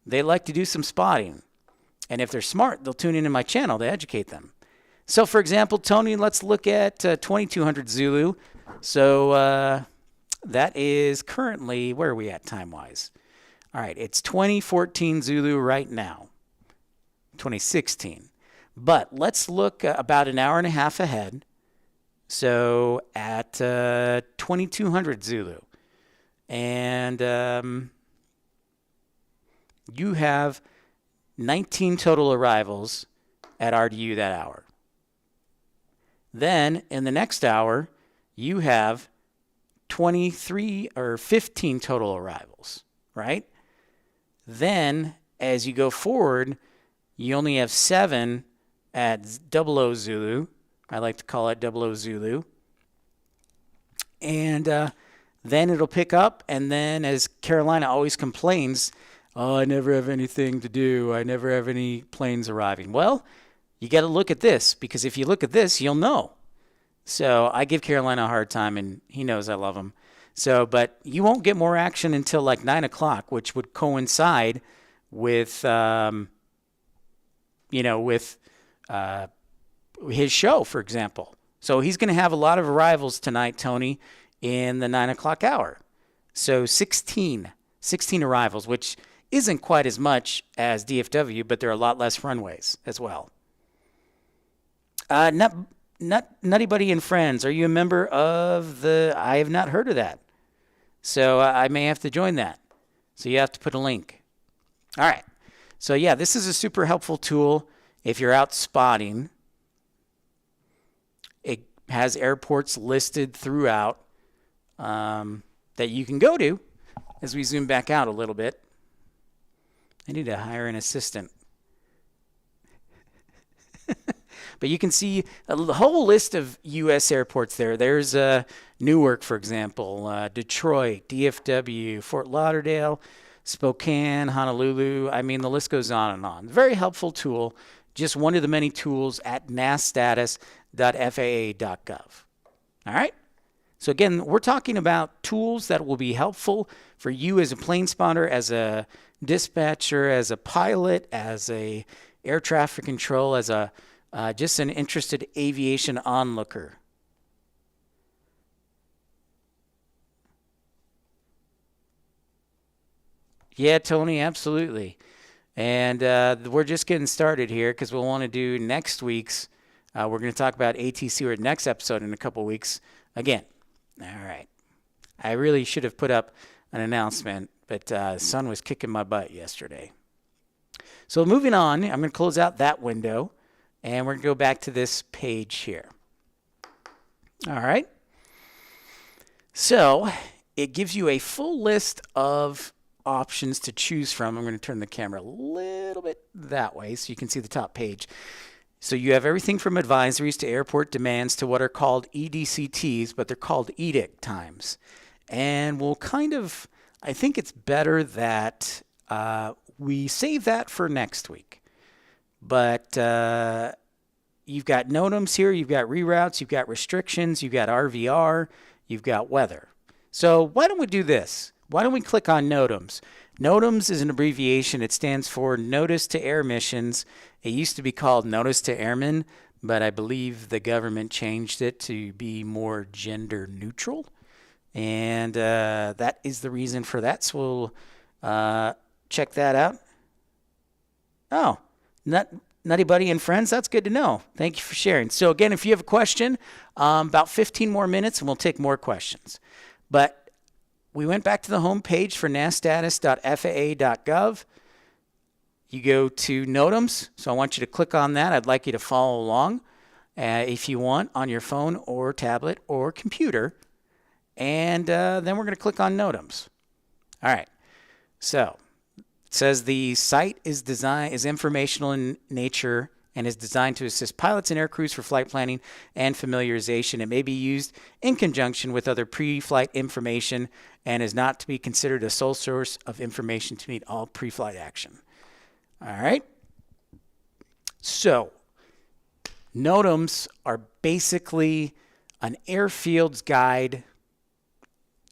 like to do some spotting. And if they're smart, they'll tune into my channel to educate them. So, for example, Tony, let's look at 2200 Zulu. So that is currently, where are we at time-wise? All right, it's 2014 Zulu right now, 2016. But let's look about an hour and a half ahead. So at 2200 Zulu. And you have 19 total arrivals at RDU that hour. Then in the next hour, you have 23 or 15 total arrivals, right? Then as you go forward, you only have 7 at 00 Zulu. I like to call it 00 Zulu. And then it'll pick up, and then as Carolina always complains, oh, I never have anything to do. I never have any planes arriving. Well, you got to look at this, because if you look at this, you'll know. So I give Carolina a hard time, and he knows I love him. So, but you won't get more action until like 9 o'clock, which would coincide with, with his show, for example. So he's going to have a lot of arrivals tonight, Tony, in the 9 o'clock hour. So 16 arrivals, which isn't quite as much as DFW, but there are a lot less runways as well. Nut, Nutty Buddy and Friends. Are you a member of the? I have not heard of that. So I may have to join that. So you have to put a link. All right. So yeah, this is a super helpful tool if you're out spotting. It has airports listed throughout that you can go to. As we zoom back out a little bit, I need to hire an assistant. But you can see a whole list of U.S. airports there. There's Newark, for example, Detroit, DFW, Fort Lauderdale, Spokane, Honolulu. I mean, the list goes on and on. Very helpful tool. Just one of the many tools at nasstatus.faa.gov. All right? So again, we're talking about tools that will be helpful for you as a plane spotter, as a dispatcher, as a pilot, as a air traffic control, as a just an interested aviation onlooker. Yeah, Tony, absolutely. And we're just getting started here because we'll want to do next week's. We're going to talk about ATC or next episode in a couple weeks again. All right. I really should have put up an announcement, but sun was kicking my butt yesterday. So moving on, I'm going to close out that window, and we're going to go back to this page here. All right. So it gives you a full list of options to choose from. I'm going to turn the camera a little bit that way so you can see the top page. So you have everything from advisories to airport demands to what are called EDCTs, but they're called edict times. And we'll I think it's better that we save that for next week. But you've got NOTAMs here, you've got reroutes, you've got restrictions, you've got RVR, you've got weather. So why don't we do this? Why don't we click on NOTAMs? NOTAMs is an abbreviation. It stands for Notice to Air Missions. It used to be called Notice to Airmen, but I believe the government changed it to be more gender neutral. And that is the reason for that. So we'll check that out. Oh, Nutty Buddy and Friends, that's good to know. Thank you for sharing. So again, if you have a question, about 15 more minutes and we'll take more questions. But we went back to the home page for nasstatus.faa.gov. You go to NOTAMs, so I want you to click on that. I'd like you to follow along if you want on your phone or tablet or computer. And then we're going to click on NOTAMs. All right. So it says the site is informational in nature and is designed to assist pilots and air crews for flight planning and familiarization. It may be used in conjunction with other pre-flight information and is not to be considered a sole source of information to meet all pre-flight action. All right. So NOTAMs are basically an airfield's guide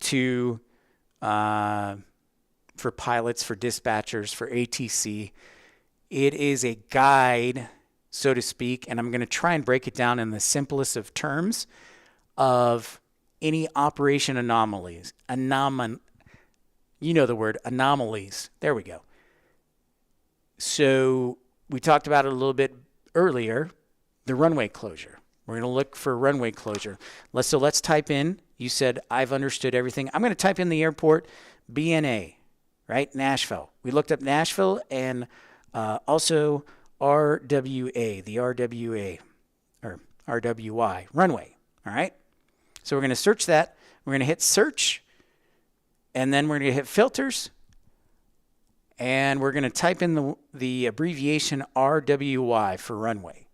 to for pilots, for dispatchers, for ATC. It is a guide, so to speak, and I'm going to try and break it down in the simplest of terms of any operation anomalies. You know the word, anomalies. There we go. So we talked about it a little bit earlier, the runway closure. We're going to look for runway closure. Let's type in, you said, I've understood everything. I'm going to type in the airport, BNA, right? Nashville. We looked up Nashville and also RWA, the RWA, or RWI, runway, all right? So we're going to search that. We're going to hit search, and then we're going to hit filters, and we're going to type in the abbreviation RWI for runway.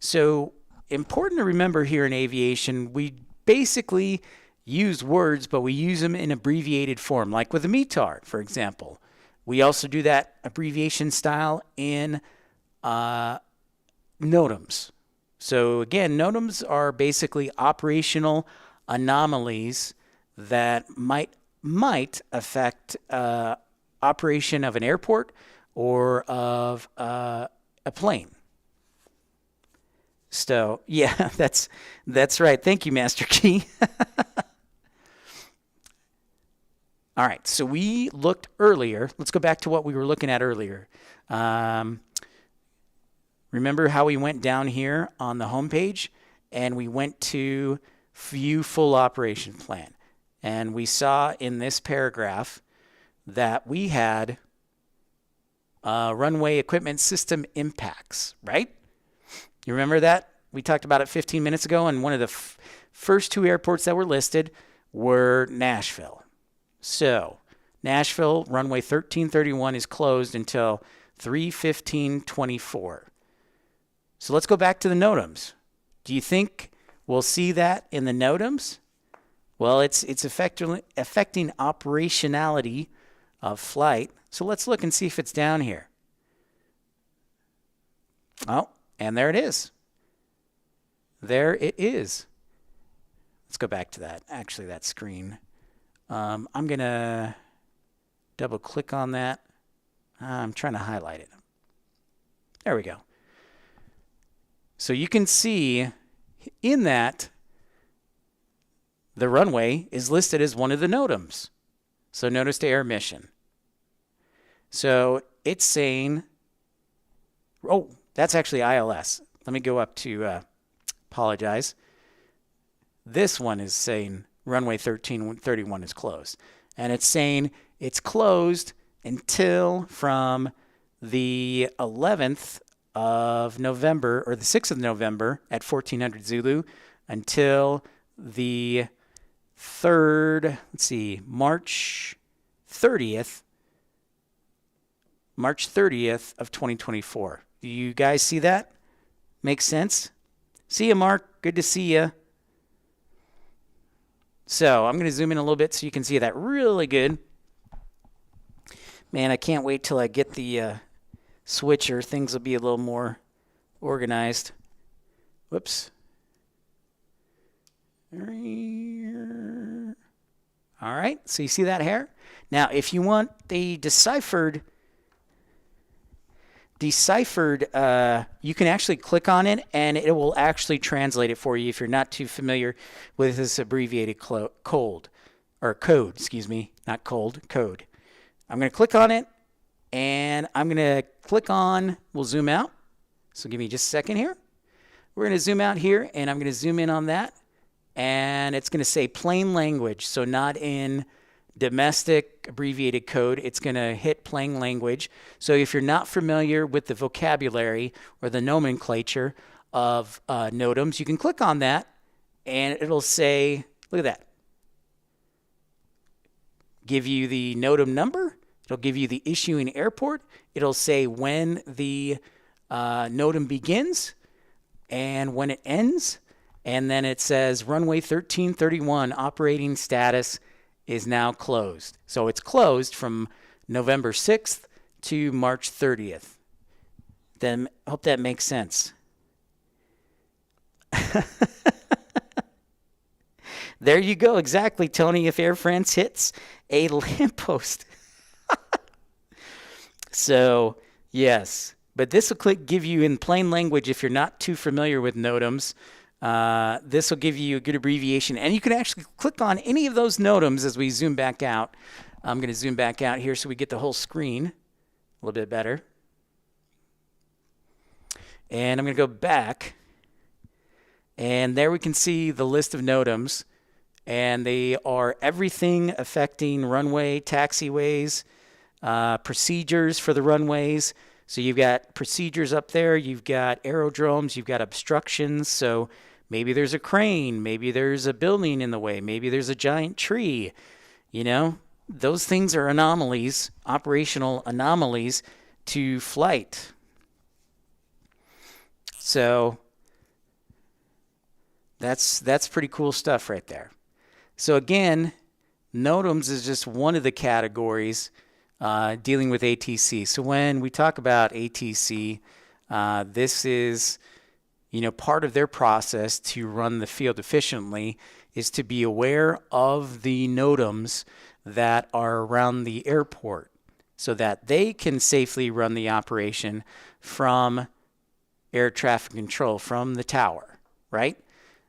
So important to remember here in aviation, we basically use words, but we use them in abbreviated form, like with a METAR, for example. We also do that abbreviation style in NOTAMs. So again, NOTAMs are basically operational anomalies that might affect operation of an airport or of a plane. So yeah, that's right. Thank you, Master Key. All right, so we looked earlier. Let's go back to what we were looking at earlier. Remember how we went down here on the home page and we went to view full operation plan. And we saw in this paragraph that we had runway equipment system impacts, right? You remember that? We talked about it 15 minutes ago, and one of the first two airports that were listed were Nashville. So Nashville runway 1331 is closed until 3/15/24. So let's go back to the NOTAMs. Do you think we'll see that in the NOTAMs? Well, it's affecting operationality of flight. So let's look and see if it's down here. Oh, and there it is. There it is. Let's go back to that. Actually, that screen. I'm going to double click on that. I'm trying to highlight it. There we go. So you can see in that the runway is listed as one of the NOTAMs. So notice to air mission. So it's saying, oh, that's actually ILS. Let me go up to, apologize. This one is saying runway 1331 is closed. And it's saying it's closed until from the 11th of November, or the 6th of November at 1400 Zulu until the 3rd, March 30th of 2024. Do you guys see that? Makes sense? See you, Mark. Good to see you. So I'm going to zoom in a little bit so you can see that really good. Man, I can't wait till I get the switcher. Things will be a little more organized. Whoops. All right, so you see that hair? Now, if you want the deciphered, you can actually click on it and it will actually translate it for you if you're not too familiar with this abbreviated code. I'm going to click on it and I'm going to click on, we'll zoom out. So give me just a second here. We're going to zoom out here and I'm going to zoom in on that. And it's going to say plain language, so not in domestic abbreviated code. It's going to hit plain language. So if you're not familiar with the vocabulary or the nomenclature of NOTAMs, you can click on that, and it'll say, look at that, give you the NOTAM number. It'll give you the issuing airport. It'll say when the NOTAM begins and when it ends. And then it says runway 1331 operating status is now closed. So it's closed from November 6th to March 30th. Then hope that makes sense. There you go. Exactly, Tony. If Air France hits a lamppost. So, yes. But this will give you in plain language if you're not too familiar with NOTAMs. This will give you a good abbreviation, and you can actually click on any of those NOTAMs as we zoom back out. I'm going to zoom back out here so we get the whole screen a little bit better. And I'm going to go back, and there we can see the list of NOTAMs, and they are everything affecting runway, taxiways, procedures for the runways. So you've got procedures up there, you've got aerodromes, you've got obstructions. So maybe there's a crane, maybe there's a building in the way, maybe there's a giant tree. You know, those things are anomalies, operational anomalies to flight. So that's pretty cool stuff right there. So again, NOTAMs is just one of the categories dealing with ATC. So when we talk about ATC, this is, part of their process to run the field efficiently is to be aware of the NOTAMs that are around the airport so that they can safely run the operation from air traffic control, from the tower, right?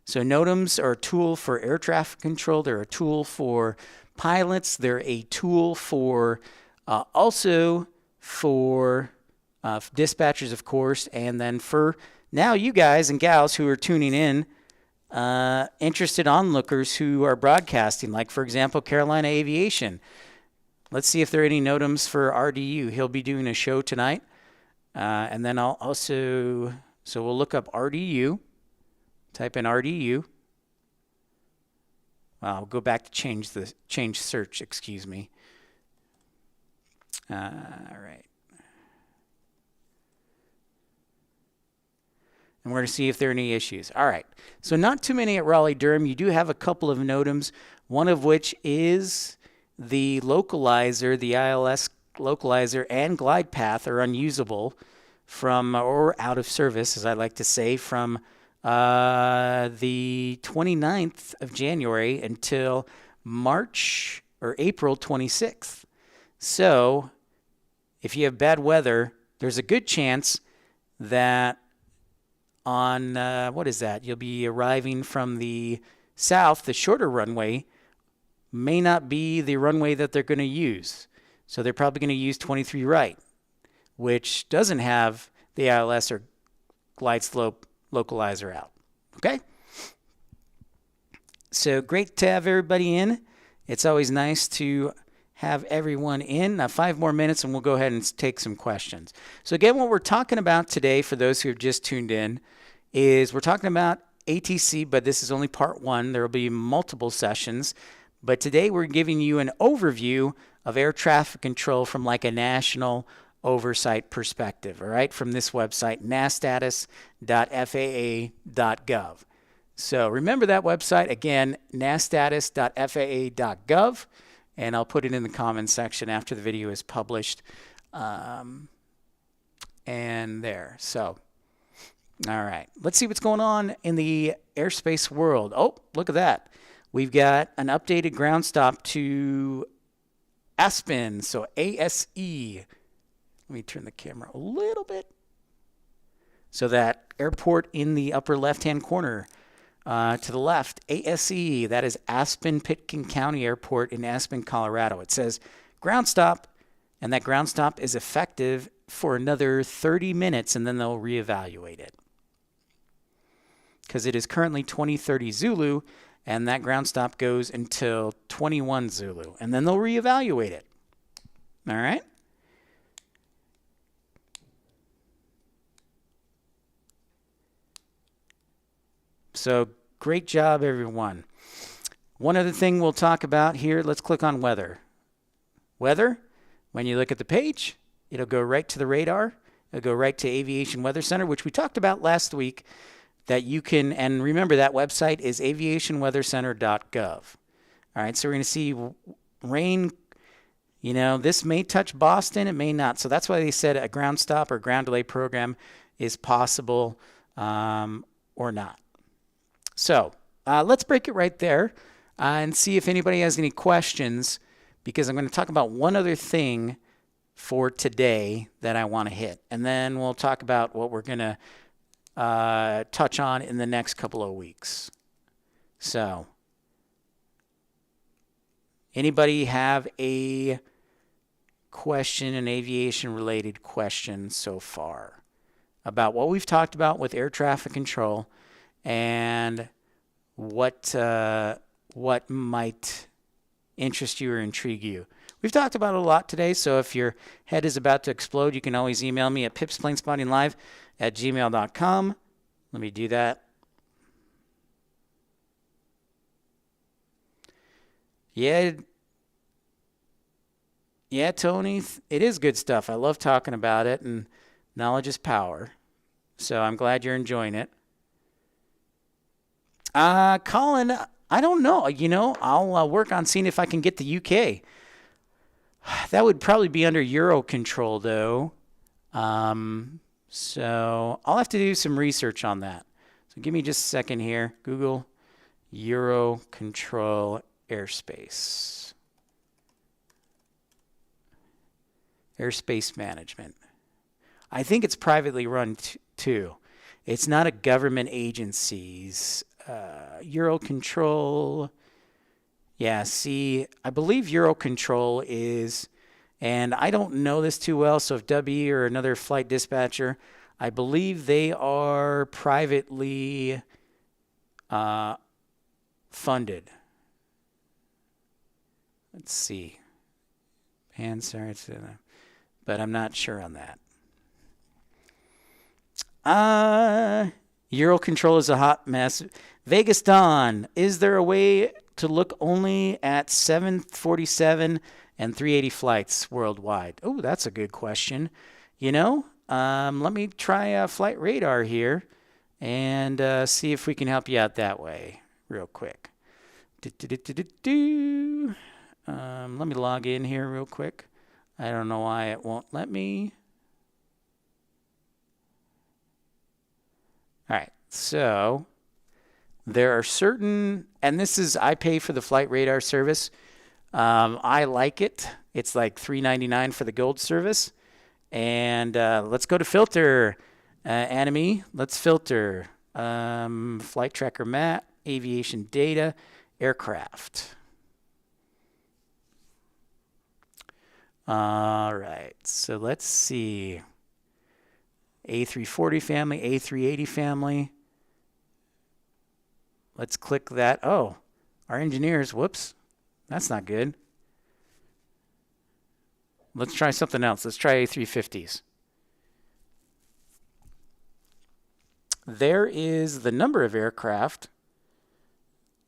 So NOTAMs are a tool for air traffic control. They're a tool for pilots. They're a tool for also for dispatchers, of course, and then for now you guys and gals who are tuning in, interested onlookers who are broadcasting, like, for example, Carolina Aviation. Let's see if there are any NOTAMs for RDU. He'll be doing a show tonight. And then I'll also, so we'll look up RDU, type in RDU. I'll go back to change search, excuse me. All right. And we're going to see if there are any issues. All right. So not too many at Raleigh-Durham. You do have a couple of NOTAMs, one of which is the localizer, the ILS localizer and glide path are unusable from, or out of service, as I like to say, from the 29th of January until March or April 26th. So if you have bad weather, there's a good chance that on, what is that? You'll be arriving from the south, the shorter runway may not be the runway that they're going to use. So they're probably going to use 23 right, which doesn't have the ILS or glide slope localizer out. Okay? So great to have everybody in. It's always nice to have everyone in. Now 5 more minutes and we'll go ahead and take some questions. So again, what we're talking about today, for those who have just tuned in, is we're talking about ATC, but this is only part 1. There will be multiple sessions. But today we're giving you an overview of air traffic control from like a national oversight perspective, all right, from this website, nastatus.faa.gov. So remember that website, again, nastatus.faa.gov, and I'll put it in the comments section after the video is published. And there. So, all right, let's see what's going on in the airspace world. Oh, look at that. We've got an updated ground stop to Aspen, so ASE. Let me turn the camera a little bit. So that airport in the upper left-hand corner to the left, ASE, that is Aspen-Pitkin County Airport in Aspen, Colorado. It says ground stop, and that ground stop is effective for another 30 minutes, and then they'll reevaluate it. Because it is currently 2030 Zulu, and that ground stop goes until 21 Zulu, and then they'll reevaluate it. All right? So great job, everyone. One other thing we'll talk about here, let's click on weather. Weather, when you look at the page, it'll go right to the radar. It'll go right to Aviation Weather Center, which we talked about last week, that you can, and remember that website is aviationweathercenter.gov. All right, so we're going to see rain. You know, this may touch Boston, it may not. So that's why they said a ground stop or ground delay program is possible or not. So let's break it right there and see if anybody has any questions, because I'm going to talk about one other thing for today that I want to hit. And then we'll talk about what we're going to touch on in the next couple of weeks. So, anybody have a question, an aviation-related question so far about what we've talked about with air traffic control and what might interest you or intrigue you? We've talked about it a lot today, so if your head is about to explode, you can always email me at pipsplainsspottinglive@gmail.com. Let me do that. Yeah, Tony, it is good stuff. I love talking about it, and knowledge is power. So I'm glad you're enjoying it. Colin, I don't know. You know, I'll work on seeing if I can get the UK. That would probably be under Eurocontrol, though. So I'll have to do some research on that. So give me just a second here. Google Eurocontrol airspace. Airspace management. I think it's privately run too. It's not a government agency's. Eurocontrol. Yeah, see, I believe Eurocontrol is And I don't know this too well, so if WE or another flight dispatcher, I believe they are privately funded. Let's see. And sorry, but I'm not sure on that. Eurocontrol is a hot mess. Vegas Dawn, is there a way to look only at 747 and 380 flights worldwide? Oh, that's a good question. Let me try Flight Radar here and see if we can help you out that way real quick. Let me log in here real quick. I don't know why it won't let me. All right, so there are certain, and this is, I pay for the Flight Radar service. I like it. It's like $3.99 for the gold service. And let's go to filter, Enemy. Let's filter flight tracker map, aviation data, aircraft. All right, so let's see. A340 family, A380 family. Let's click that. Oh, our engineers, whoops, that's not good. Let's try something else. Let's try A350s. There is the number of aircraft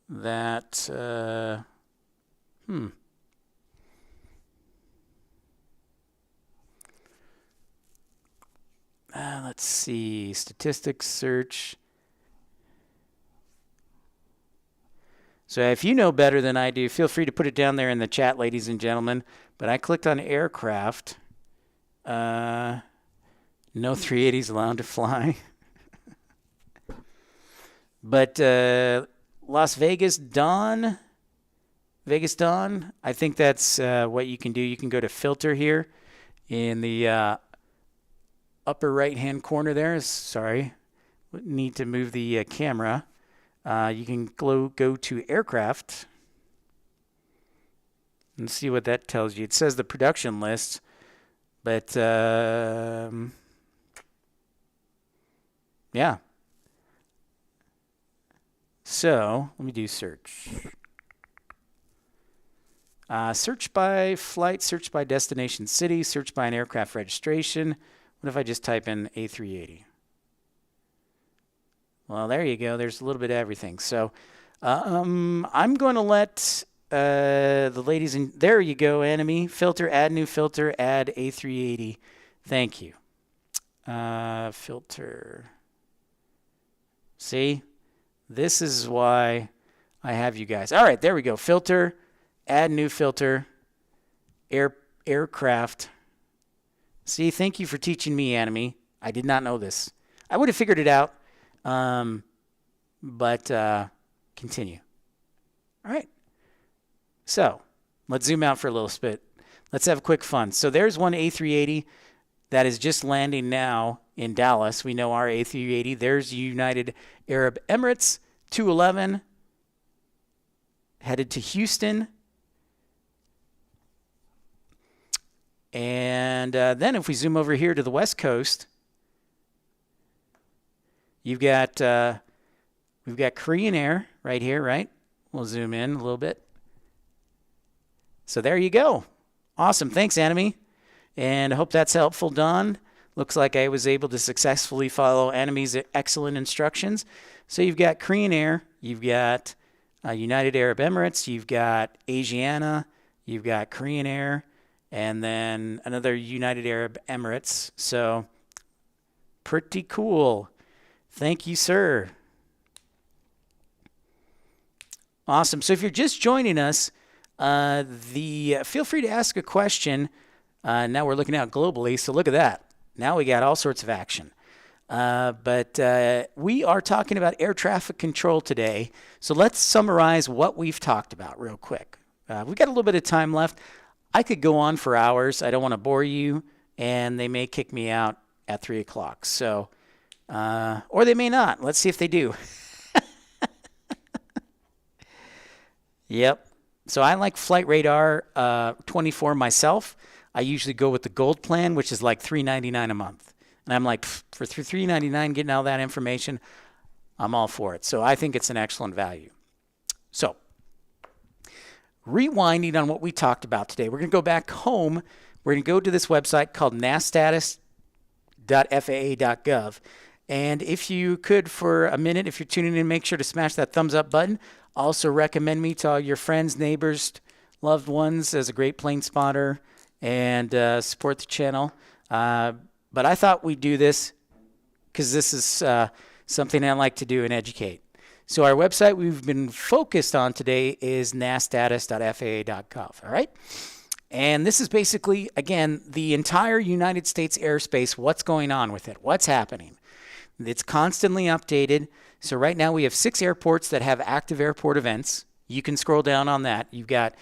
that, let's see, statistics search. So if you know better than I do, feel free to put it down there in the chat, ladies and gentlemen. But I clicked on aircraft. No 380s allowed to fly. But Las Vegas Dawn, I think that's what you can do. You can go to filter here in the upper right-hand corner there. Sorry, need to move the camera. You can go to aircraft and see what that tells you. It says the production list, but yeah. So let me do search. Search by flight, search by destination city, search by an aircraft registration. What if I just type in A380? Well, there you go. There's a little bit of everything. So I'm going to let the ladies in. There you go, Enemy. Filter, add new filter, add A380. Thank you. Filter. See? This is why I have you guys. All right, there we go. Filter, add new filter, aircraft. See, thank you for teaching me, Enemy. I did not know this. I would have figured it out, but continue. All right. So let's zoom out for a little bit. Let's have a quick fun. So there's one A380 that is just landing now in Dallas. We know our A380. There's United Arab Emirates 211 headed to Houston. And then if we zoom over here to the West Coast, we've got Korean Air right here, right? We'll zoom in a little bit. So there you go. Awesome. Thanks, Enemy. And I hope that's helpful, Don. Looks like I was able to successfully follow Enemy's excellent instructions. So you've got Korean Air, you've got United Arab Emirates, you've got Asiana, you've got Korean Air, and then another United Arab Emirates. So pretty cool. Thank you, sir. Awesome. So if you're just joining us, feel free to ask a question. Now we're looking out globally, so look at that. Now we got all sorts of action. But we are talking about air traffic control today. So let's summarize what we've talked about real quick. We've got a little bit of time left. I could go on for hours. I don't want to bore you, and they may kick me out at 3 o'clock. So, or they may not. Let's see if they do. Yep. So I like Flight Radar 24 myself. I usually go with the gold plan, which is like $3.99 a month. And I'm like, for $3.99 getting all that information, I'm all for it. So I think it's an excellent value. So rewinding on what we talked about today, we're going to go back home. We're going to go to this website called nasstatus.faa.gov. And if you could, for a minute, if you're tuning in, make sure to smash that thumbs up button. Also recommend me to all your friends, neighbors, loved ones as a great plane spotter, and support the channel. But I thought we'd do this because this is something I like to do and educate. So our website we've been focused on today is nasstatus.faa.gov, all right? And this is basically, again, the entire United States airspace, what's going on with it, what's happening. It's constantly updated. So right now we have 6 airports that have active airport events. You can scroll down on that. You've got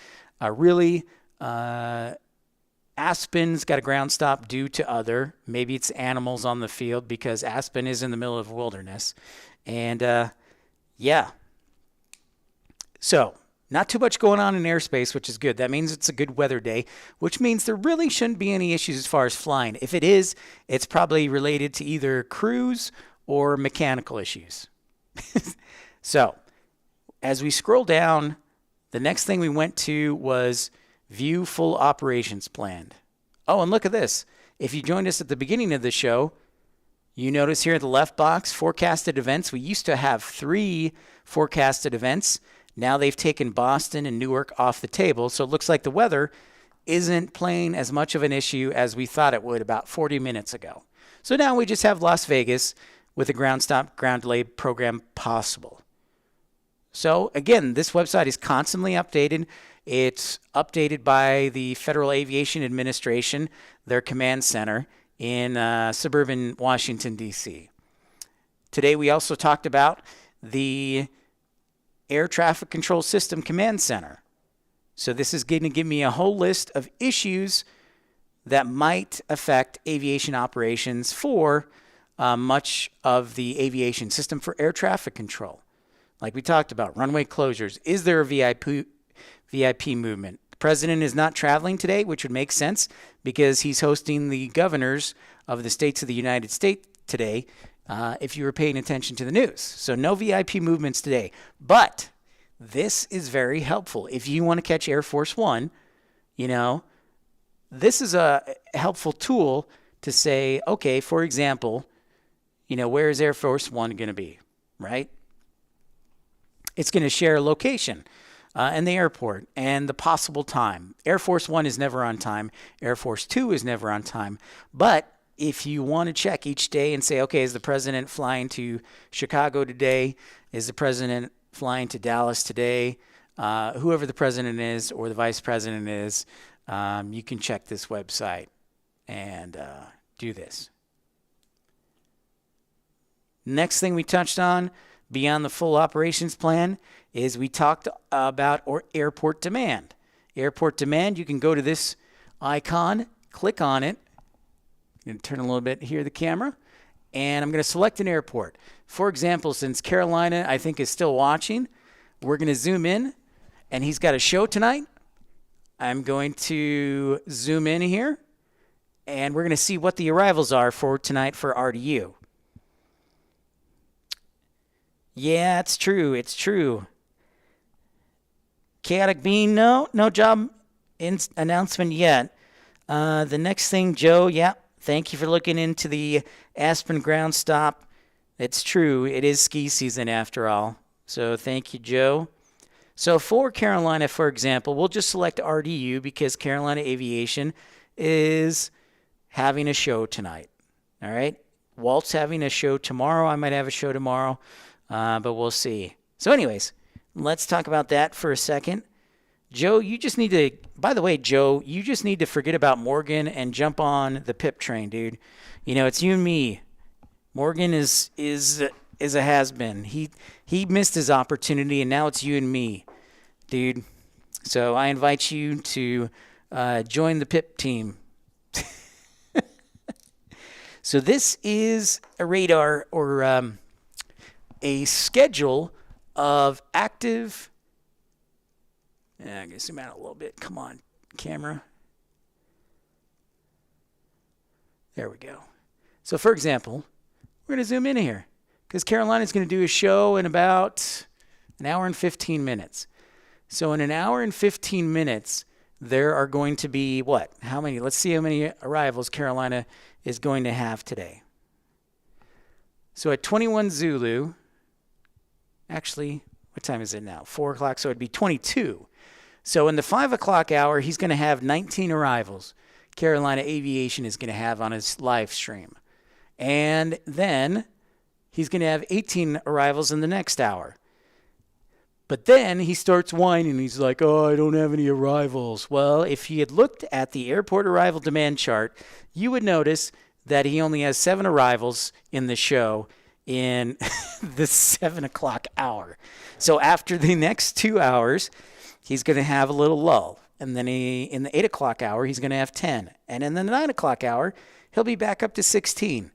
Aspen's got a ground stop due to other. Maybe it's animals on the field because Aspen is in the middle of wilderness. And yeah. So not too much going on in airspace, which is good. That means it's a good weather day, which means there really shouldn't be any issues as far as flying. If it is, it's probably related to either crews or mechanical issues. So as we scroll down, the next thing we went to was view full operations planned. Oh, and look at this. If you joined us at the beginning of the show, you notice here at the left box, forecasted events. We used to have 3 forecasted events. Now they've taken Boston and Newark off the table. So it looks like the weather isn't playing as much of an issue as we thought it would about 40 minutes ago. So now we just have Las Vegas with a ground stop, ground delay program possible. So again, this website is constantly updated. It's updated by the Federal Aviation Administration, their command center in suburban Washington, D.C. Today we also talked about the Air Traffic Control System Command Center. So this is going to give me a whole list of issues that might affect aviation operations for much of the aviation system for air traffic control. Like we talked about, runway closures. Is there a VIP movement? The president is not traveling today, which would make sense because he's hosting the governors of the states of the United States today, if you were paying attention to the news. So no VIP movements today. But this is very helpful. If you want to catch Air Force One, this is a helpful tool to say, okay, for example, where is Air Force One going to be, right? It's going to share a location and the airport and the possible time. Air Force One is never on time. Air Force Two is never on time. But if you want to check each day and say, okay, is the president flying to Chicago today? Is the president flying to Dallas today? Whoever the president is or the vice president is, you can check this website and do this. Next thing we touched on beyond the full operations plan is we talked about airport demand. Airport demand, you can go to this icon, click on it. I'm going to turn a little bit here, the camera, and I'm going to select an airport. For example, since Carolina, I think, is still watching, we're going to zoom in, and he's got a show tonight. I'm going to zoom in here, and we're going to see what the arrivals are for tonight for RDU. Yeah, it's true. It's true. Chaotic Bean, no job announcement yet. The next thing, Joe, thank you for looking into the Aspen ground stop. It's true. It is ski season after all. So thank you, Joe. So for Carolina, for example, we'll just select RDU because Carolina Aviation is having a show tonight. All right. Walt's having a show tomorrow. I might have a show tomorrow, but we'll see. So anyways, let's talk about that for a second. Joe, you just need to, by the way, Joe, you just need to forget about Morgan and jump on the PIP train, dude. It's you and me. Morgan is a has-been. He missed his opportunity, and now it's you and me, dude. So I invite you to join the PIP team. So this is a radar or a schedule of active. I'm going to zoom out a little bit. Come on, camera. There we go. So, for example, we're going to zoom in here because Carolina's going to do a show in about an hour and 15 minutes. So in an hour and 15 minutes, there are going to be what? How many? Let's see how many arrivals Carolina is going to have today. So at 21 Zulu, actually, what time is it now? 4 o'clock, so it'd be 22. So in the 5 o'clock hour, he's going to have 19 arrivals. Carolina Aviation is going to have on his live stream. And then he's going to have 18 arrivals in the next hour. But then he starts whining. He's like, oh, I don't have any arrivals. Well, if he had looked at the airport arrival demand chart, you would notice that he only has 7 arrivals in the show in the 7 o'clock hour. So after the next 2 hours, he's going to have a little lull. And then in the 8 o'clock hour, he's going to have 10. And in the 9 o'clock hour, he'll be back up to 16.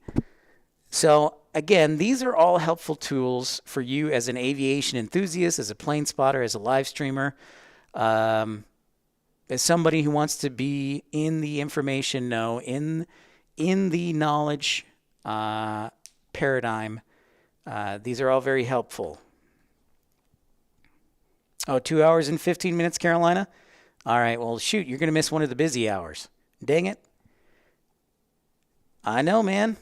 So again, these are all helpful tools for you as an aviation enthusiast, as a plane spotter, as a live streamer, as somebody who wants to be in the information know, in the knowledge paradigm. These are all very helpful. Oh, 2 hours and 15 minutes, Carolina? All right, well, shoot, you're going to miss one of the busy hours. Dang it. I know, man.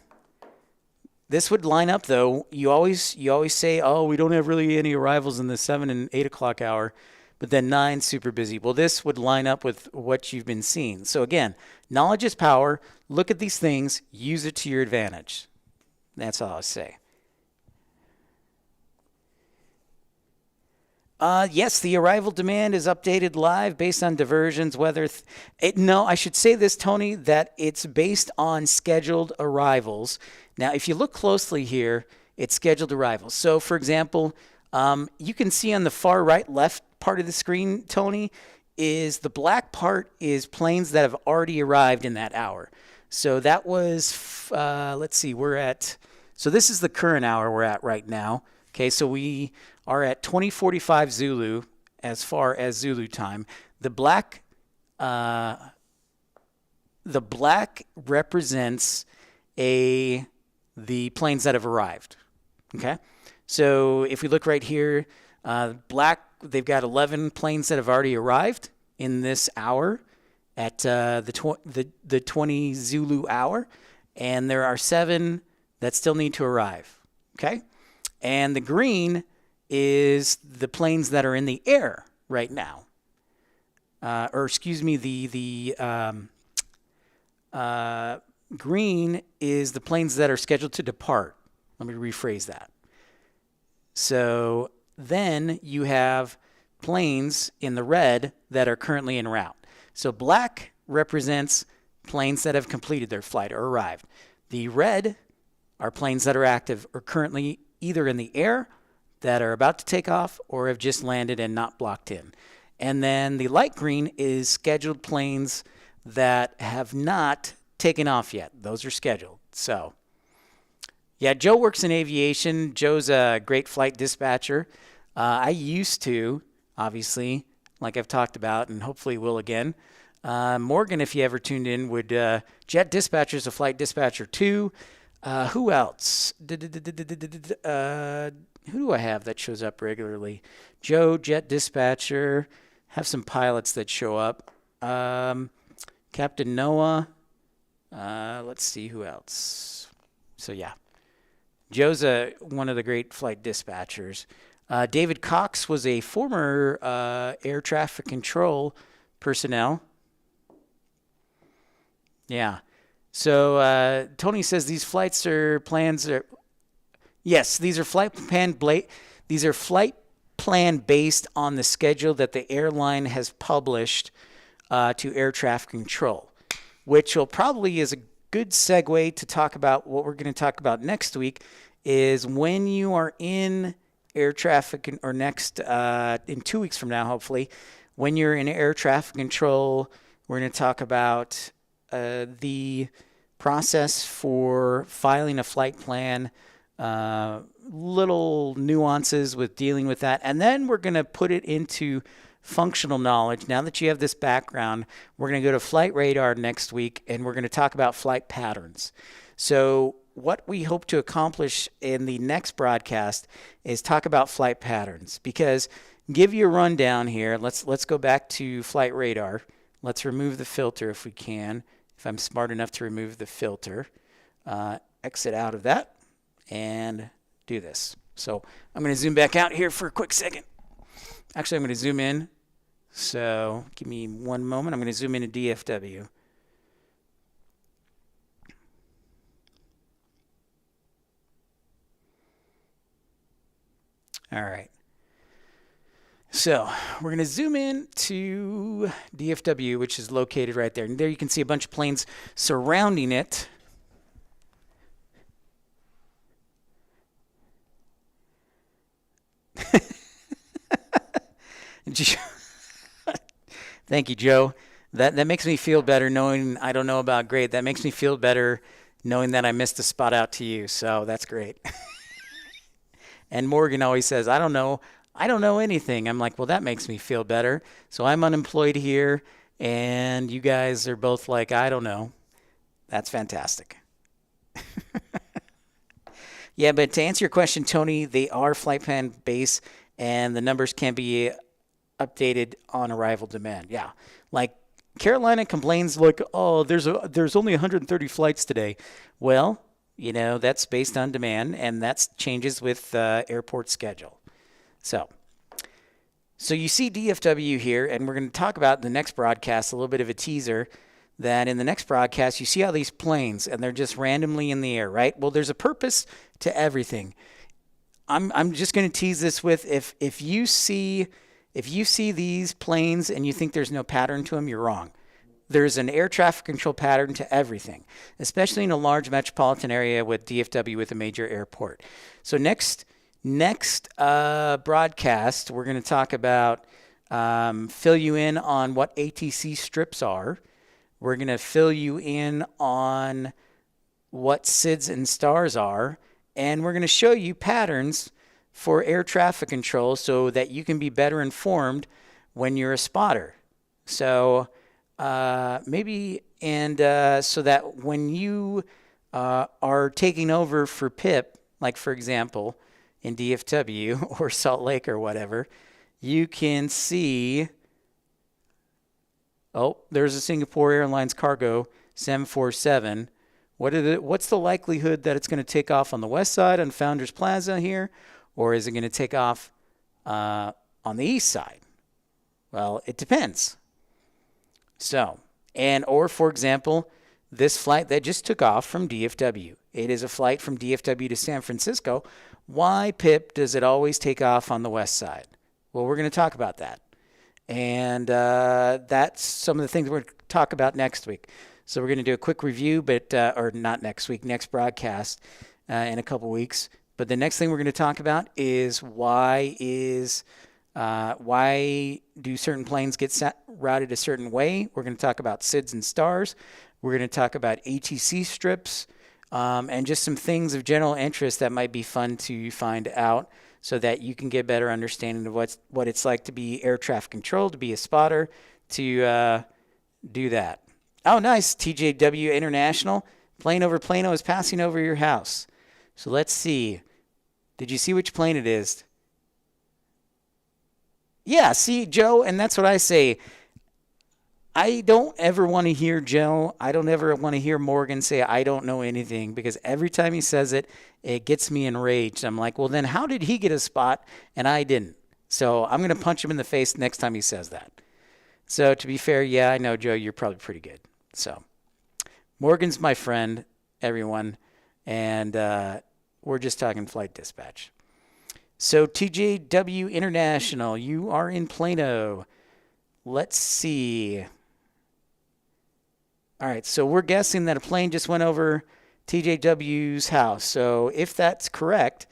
This would line up, though. You always say, oh, we don't have really any arrivals in the 7 and 8 o'clock hour, but then 9 super busy. Well, this would line up with what you've been seeing. So again, knowledge is power. Look at these things. Use it to your advantage. That's all I'll say. Yes, the arrival demand is updated live based on diversions, weather. No, I should say this, Tony, that it's based on scheduled arrivals. Now, if you look closely here, it's scheduled arrivals. So, for example, you can see on the far right left part of the screen, Tony, is the black part is planes that have already arrived in that hour. So that was, let's see, so this is the current hour we're at right now. Okay, so we are at 20:45 Zulu as far as Zulu time. The black represents the planes that have arrived. Okay, so if we look right here, black, they've got 11 planes that have already arrived in this hour at the 20 Zulu hour, and there are 7 that still need to arrive. Okay. And the green is the planes that are in the air right now. Green is the planes that are scheduled to depart. Let me rephrase that. So then you have planes in the red that are currently en route. So black represents planes that have completed their flight or arrived. The red are planes that are active or currently either in the air, that are about to take off, or have just landed and not blocked in. And then the light green is scheduled planes that have not taken off yet. Those are scheduled. So, yeah, Joe works in aviation. Joe's a great flight dispatcher. I used to, obviously, like I've talked about, and hopefully will again. Morgan, if you ever tuned in, would Jet Dispatcher's a flight dispatcher too. Who else? Who do I have that shows up regularly? Joe, Jet Dispatcher. Have some pilots that show up. Captain Noah. Let's see who else. So, yeah. Joe's one of the great flight dispatchers. David Cox was a former air traffic control personnel. Yeah. So Tony says these flights are plans are. Yes, these are flight plan based on the schedule that the airline has published to air traffic control, which will probably is a good segue to talk about what we're going to talk about next week. Is when you are in air traffic, or next in 2 weeks from now, hopefully, when you're in air traffic control, we're going to talk about the process for filing a flight plan, little nuances with dealing with that. And then we're going to put it into functional knowledge, now that you have this background, we're going to go to flight radar next week, and we're going to talk about flight patterns. So what we hope to accomplish in the next broadcast is talk about flight patterns, because give you a rundown here. Let's go back to flight radar. Let's remove the filter if we can, if I'm smart enough to remove the filter. Exit out of that and do this. So I'm going to zoom back out here for a quick second. Actually, I'm going to zoom in. So give me one moment. I'm going to zoom into DFW. All right. So we're going to zoom in to DFW, which is located right there. And there you can see a bunch of planes surrounding it. Thank you, Joe. That makes me feel better knowing I don't know about grade. That makes me feel better knowing that I missed a spot out to you. So that's great. And Morgan always says, I don't know anything. I'm like, well, that makes me feel better. So I'm unemployed here, and you guys are both like, I don't know. That's fantastic. Yeah, but to answer your question, Tony, they are flight plan based, and the numbers can be updated on arrival demand. Yeah, like Carolina complains like, oh, there's only 130 flights today. Well, that's based on demand, and that changes with airport schedule. So you see DFW here, and we're going to talk about the next broadcast, a little bit of a teaser, that in the next broadcast, you see all these planes, and they're just randomly in the air, right? Well, there's a purpose to everything. I'm just going to tease this with, if you see these planes and you think there's no pattern to them, you're wrong. There's an air traffic control pattern to everything, especially in a large metropolitan area with DFW with a major airport. So next broadcast, we're going to talk about, fill you in on what ATC strips are. We're going to fill you in on what SIDS and stars are, and we're going to show you patterns for air traffic control so that you can be better informed when you're a spotter. So so that when you are taking over for PIP, like for example in DFW or Salt Lake or whatever, you can see, oh, there's a Singapore Airlines cargo 747. What's the likelihood that it's going to take off on the west side on Founders Plaza here, or is it going to take off on the east side? Well, it depends. So, or for example, this flight that just took off from DFW. It is a flight from DFW to San Francisco. Why, Pip, does it always take off on the west side? Well, we're going to talk about that. And that's some of the things we're going to talk about next week. So we're going to do a quick review, or not next week, next broadcast in a couple weeks. But the next thing we're going to talk about is why do certain planes get routed a certain way? We're going to talk about SIDS and stars. We're going to talk about ATC strips, and just some things of general interest that might be fun to find out so that you can get better understanding of what it's like to be air traffic control, to be a spotter, to do that. Oh, nice. TJW International. Plane over Plano is passing over your house. So let's see. Did you see which plane it is? Yeah, see, Joe, and that's what I say. I don't ever want to hear Joe. I don't ever want to hear Morgan say, I don't know anything, because every time he says it, it gets me enraged. I'm like, well, then how did he get a spot and I didn't? So I'm going to punch him in the face next time he says that. So to be fair, yeah, I know, Joe, you're probably pretty good. So Morgan's my friend, everyone, and we're just talking flight dispatch. So TJW International, you are in Plano. Let's see. All right, so we're guessing that a plane just went over TJW's house. So if that's correct,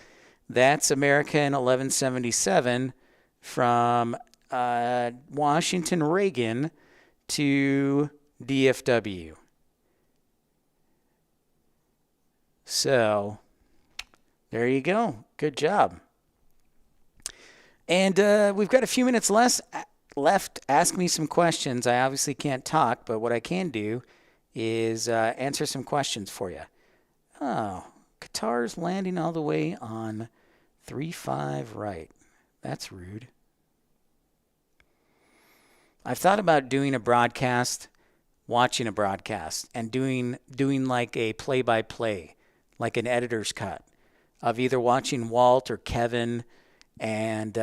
that's American 1177 from Washington Reagan to DFW. So there you go. Good job. And we've got a few minutes left. left ask me some questions. I obviously can't talk, but what I can do is answer some questions for you. Oh, Qatar's landing all the way on 3-5 right. That's rude. I've thought about doing a broadcast, watching a broadcast, and doing like a play-by-play, like an editor's cut of either watching Walt or Kevin and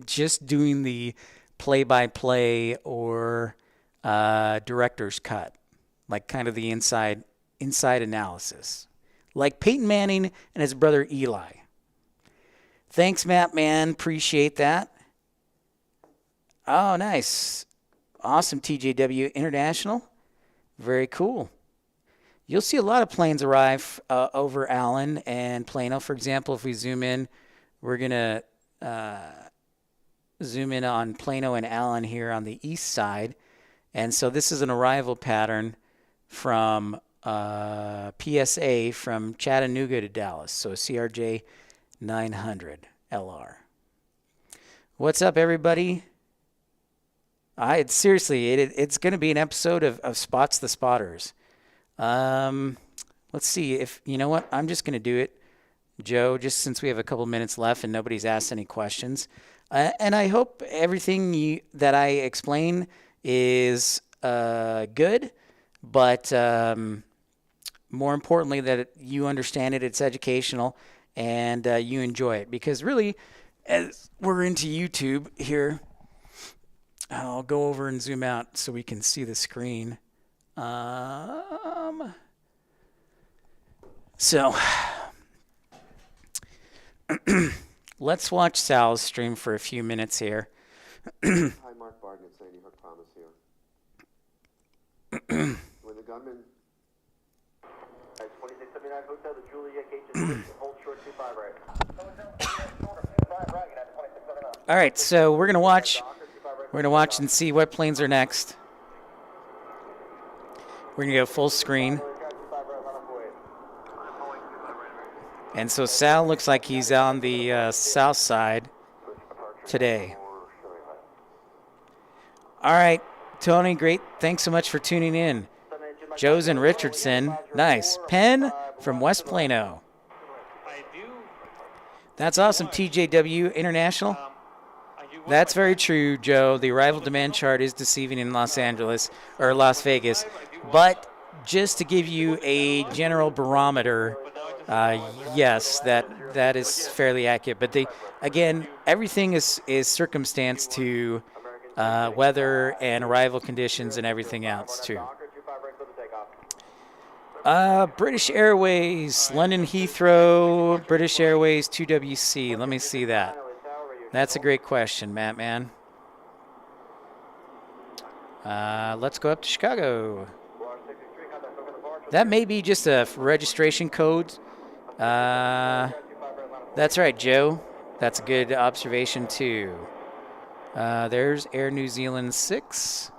just doing the play-by-play or director's cut, like kind of the inside analysis, like Peyton Manning and his brother Eli. Thanks, Matt, man. Appreciate that. Oh, nice. Awesome, TJW International. Very cool. You'll see a lot of planes arrive over Allen and Plano. For example, if we zoom in, we're going to zoom in on Plano and Allen here on the east side. And so this is an arrival pattern from PSA from Chattanooga to Dallas. So CRJ 900 LR. What's up, everybody? Seriously, it's going to be an episode of Spots the Spotters. Let's see if, you know what, I'm just going to do it, Joe, just since we have a couple minutes left and nobody's asked any questions. And I hope everything that I explain is good, but more importantly that you understand it, it's educational, and you enjoy it. Because really, as we're into YouTube here, I'll go over and zoom out so we can see the screen. So let's watch Sal's stream for a few minutes here. Hi, Mark Barton, it's Sandy Hook Thomas here. When the gunman at 2679 Hotel, the Juliet Gate, just hold short 25 right. All right, so we're gonna watch and see what planes are next. We're gonna go full screen. And so Sal looks like he's on the south side today. All right, Tony, great. Thanks so much for tuning in. Joe's and Richardson, nice. Penn from West Plano. That's awesome, TJW International. That's very true, Joe. The arrival demand chart is deceiving in Los Angeles or Las Vegas. But just to give you a general barometer, yes, that is fairly accurate. But again, everything is circumstance to weather and arrival conditions and everything else too. British Airways, London Heathrow, British Airways 2WC. Let me see that. That's a great question, Matt, man. Let's go up to Chicago. That may be just a registration code. That's right, Joe. That's a good observation, too. There's Air New Zealand 6.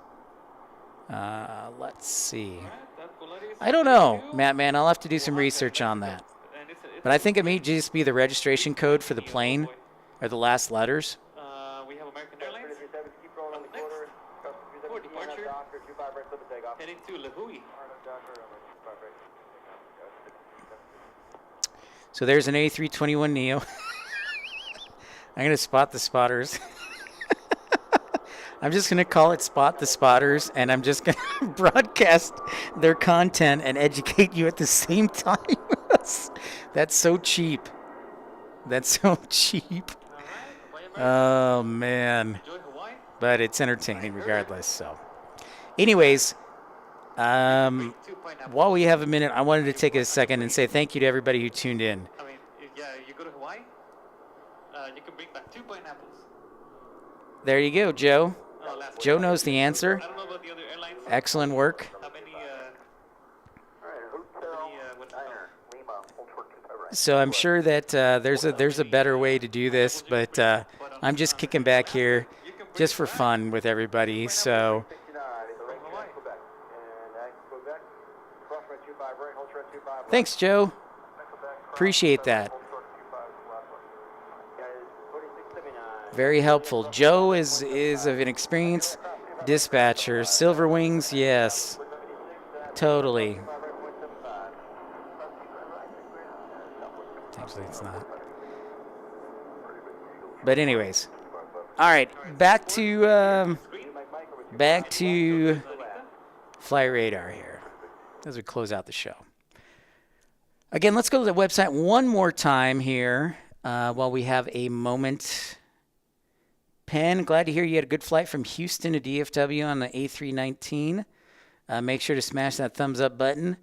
Let's see. I don't know, Matt, man. I'll have to do some research on that. But I think it may just be the registration code for the plane, or the last letters. We have American Airlines. For departure, heading to La Hui. So there's an A321neo. I'm going to spot the spotters. I'm just going to call it Spot the Spotters, and I'm just going to broadcast their content and educate you at the same time. That's so cheap. That's so cheap. Oh, man. But it's entertaining regardless. So, anyways, while we have a minute, I wanted to take a second and say thank you to everybody who tuned in. I mean, yeah, you go to Hawaii, you can bring back 2 pineapples. There you go, Joe. Joe knows the answer. I don't know about the other airlines. Excellent work. How many, So I'm sure that there's a better way to do this, but I'm just kicking back here just for fun with everybody. So thanks, Joe. Appreciate that. Very helpful. Joe is of an experienced dispatcher. Silver Wings, yes. Totally. Actually, it's not. But anyways. All right, back to Flight Radar here as we close out the show. Again, let's go to the website one more time here while we have a moment. Penn, glad to hear you had a good flight from Houston to DFW on the A319. Make sure to smash that thumbs up button.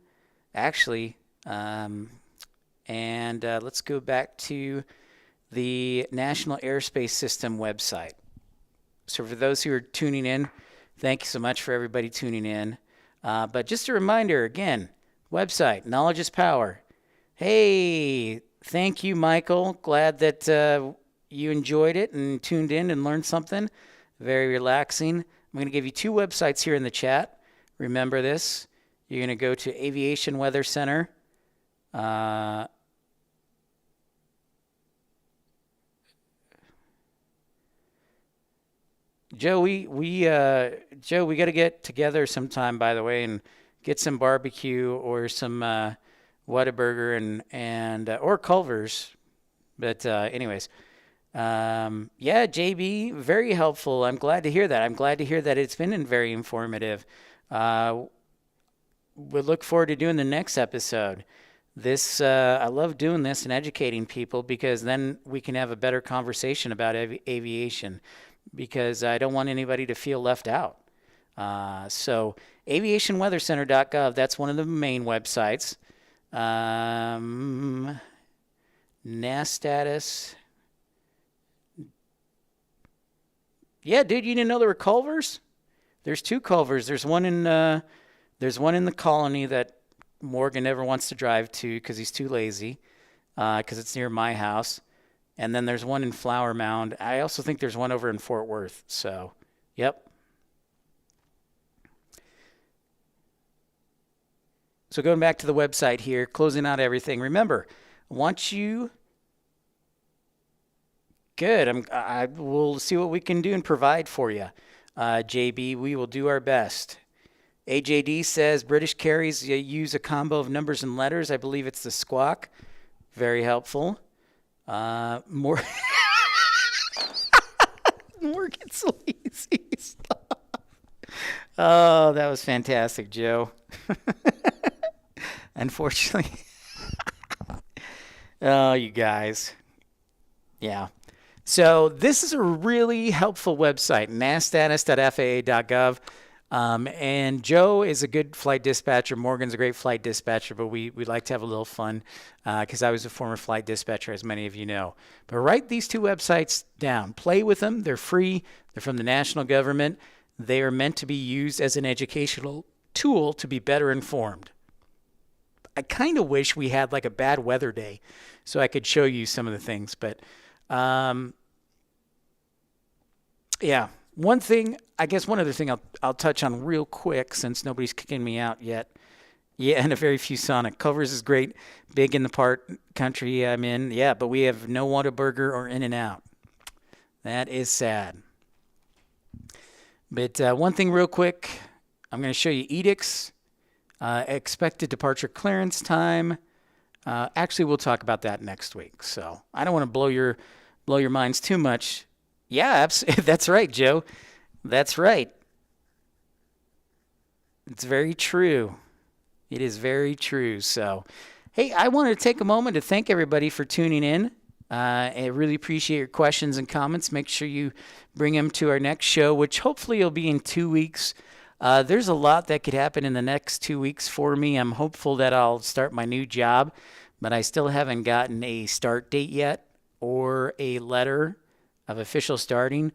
Actually, let's go back to the National Airspace System website. So for those who are tuning in, thank you so much for everybody tuning in. But just a reminder, again, website, Knowledge is Power. Hey, thank you, Michael. Glad that you enjoyed it and tuned in and learned something. Very relaxing. I'm going to give you two websites here in the chat. Remember this. You're going to go to Aviation Weather Center. Joe, we got to get together sometime, by the way, and get some barbecue or some Whataburger and or Culver's. But anyways, yeah, JB, very helpful. I'm glad to hear that. I'm glad to hear that it's been very informative. We look forward to doing the next episode. This I love doing this and educating people because then we can have a better conversation about aviation. Because I don't want anybody to feel left out. So aviationweathercenter.gov, that's one of the main websites. NAS status. Yeah, dude, you didn't know there were Culvers? There's two Culvers. There's one in the Colony that Morgan never wants to drive to because he's too lazy, because it's near my house. And then there's one in Flower Mound. I also think there's one over in Fort Worth. So, yep. So going back to the website here, closing out everything. Remember, once you... Good. We'll see what we can do and provide for you. JB, we will do our best. AJD says British carriers use a combo of numbers and letters. I believe it's the squawk. Very helpful. More gets lazy. Stop. Oh, that was fantastic, Joe. Unfortunately. Oh, you guys. Yeah. So this is a really helpful website, nasstatus.faa.gov. And Joe is a good flight dispatcher. Morgan's a great flight dispatcher, but we like to have a little fun because I was a former flight dispatcher, as many of you know. But write these two websites down. Play with them. They're free. They're from the national government. They are meant to be used as an educational tool to be better informed. I kind of wish we had like a bad weather day so I could show you some of the things. But yeah. One other thing I'll touch on real quick since nobody's kicking me out yet. Yeah, and a very few Sonic. Culver's is great, big in the country I'm in. Yeah, but we have no Whataburger or In-N-Out. That is sad. But one thing real quick, I'm going to show you edicts, expected departure clearance time. Actually, we'll talk about that next week. So I don't want to blow your minds too much. Yeah, that's right, Joe. That's right. It's very true. It is very true. So, hey, I wanted to take a moment to thank everybody for tuning in. I really appreciate your questions and comments. Make sure you bring them to our next show, which hopefully will be in 2 weeks. There's a lot that could happen in the next 2 weeks for me. I'm hopeful that I'll start my new job, but I still haven't gotten a start date yet or a letter of official starting.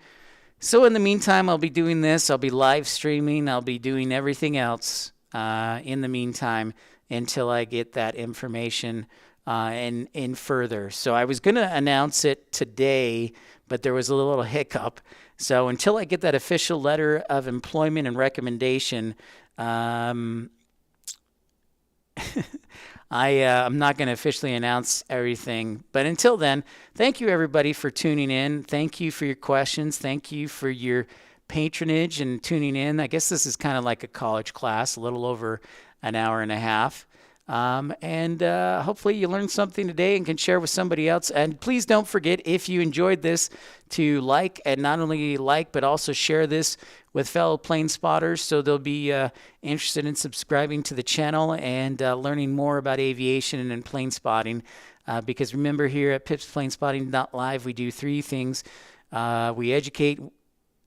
So in the meantime, I'll be doing this. I'll be live streaming. I'll be doing everything else in the meantime until I get that information and further. So I was going to announce it today, but there was a little hiccup. So until I get that official letter of employment and recommendation, I'm not going to officially announce everything. But until then, thank you everybody for tuning in. Thank you for your questions. Thank you for your patronage and tuning in. I guess this is kind of like a college class, a little over an hour and a half. And hopefully you learned something today and can share with somebody else. And please don't forget, if you enjoyed this, to like, and not only like, but also share this with fellow plane spotters, so they'll be interested in subscribing to the channel and learning more about aviation and plane spotting. Because remember, here at Pips Planespotting.live, we do three things. We educate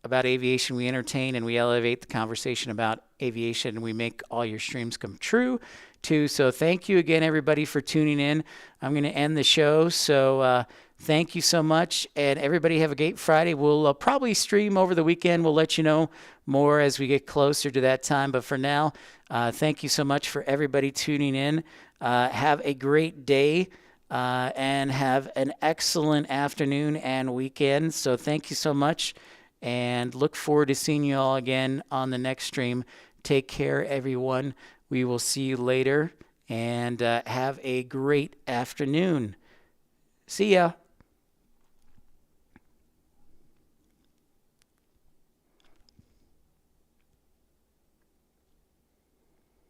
about aviation, we entertain, and we elevate the conversation about aviation, and we make all your streams come true too. So thank you again, everybody, for tuning in. I'm going to end the show, so thank you so much, and everybody have a great Friday. We'll probably stream over the weekend. We'll let you know more as we get closer to that time, but for now, thank you so much for everybody tuning in. Have a great day. And have an excellent afternoon and weekend. So thank you so much, and look forward to seeing you all again on the next stream. Take care, everyone. We will see you later, and have a great afternoon. See ya.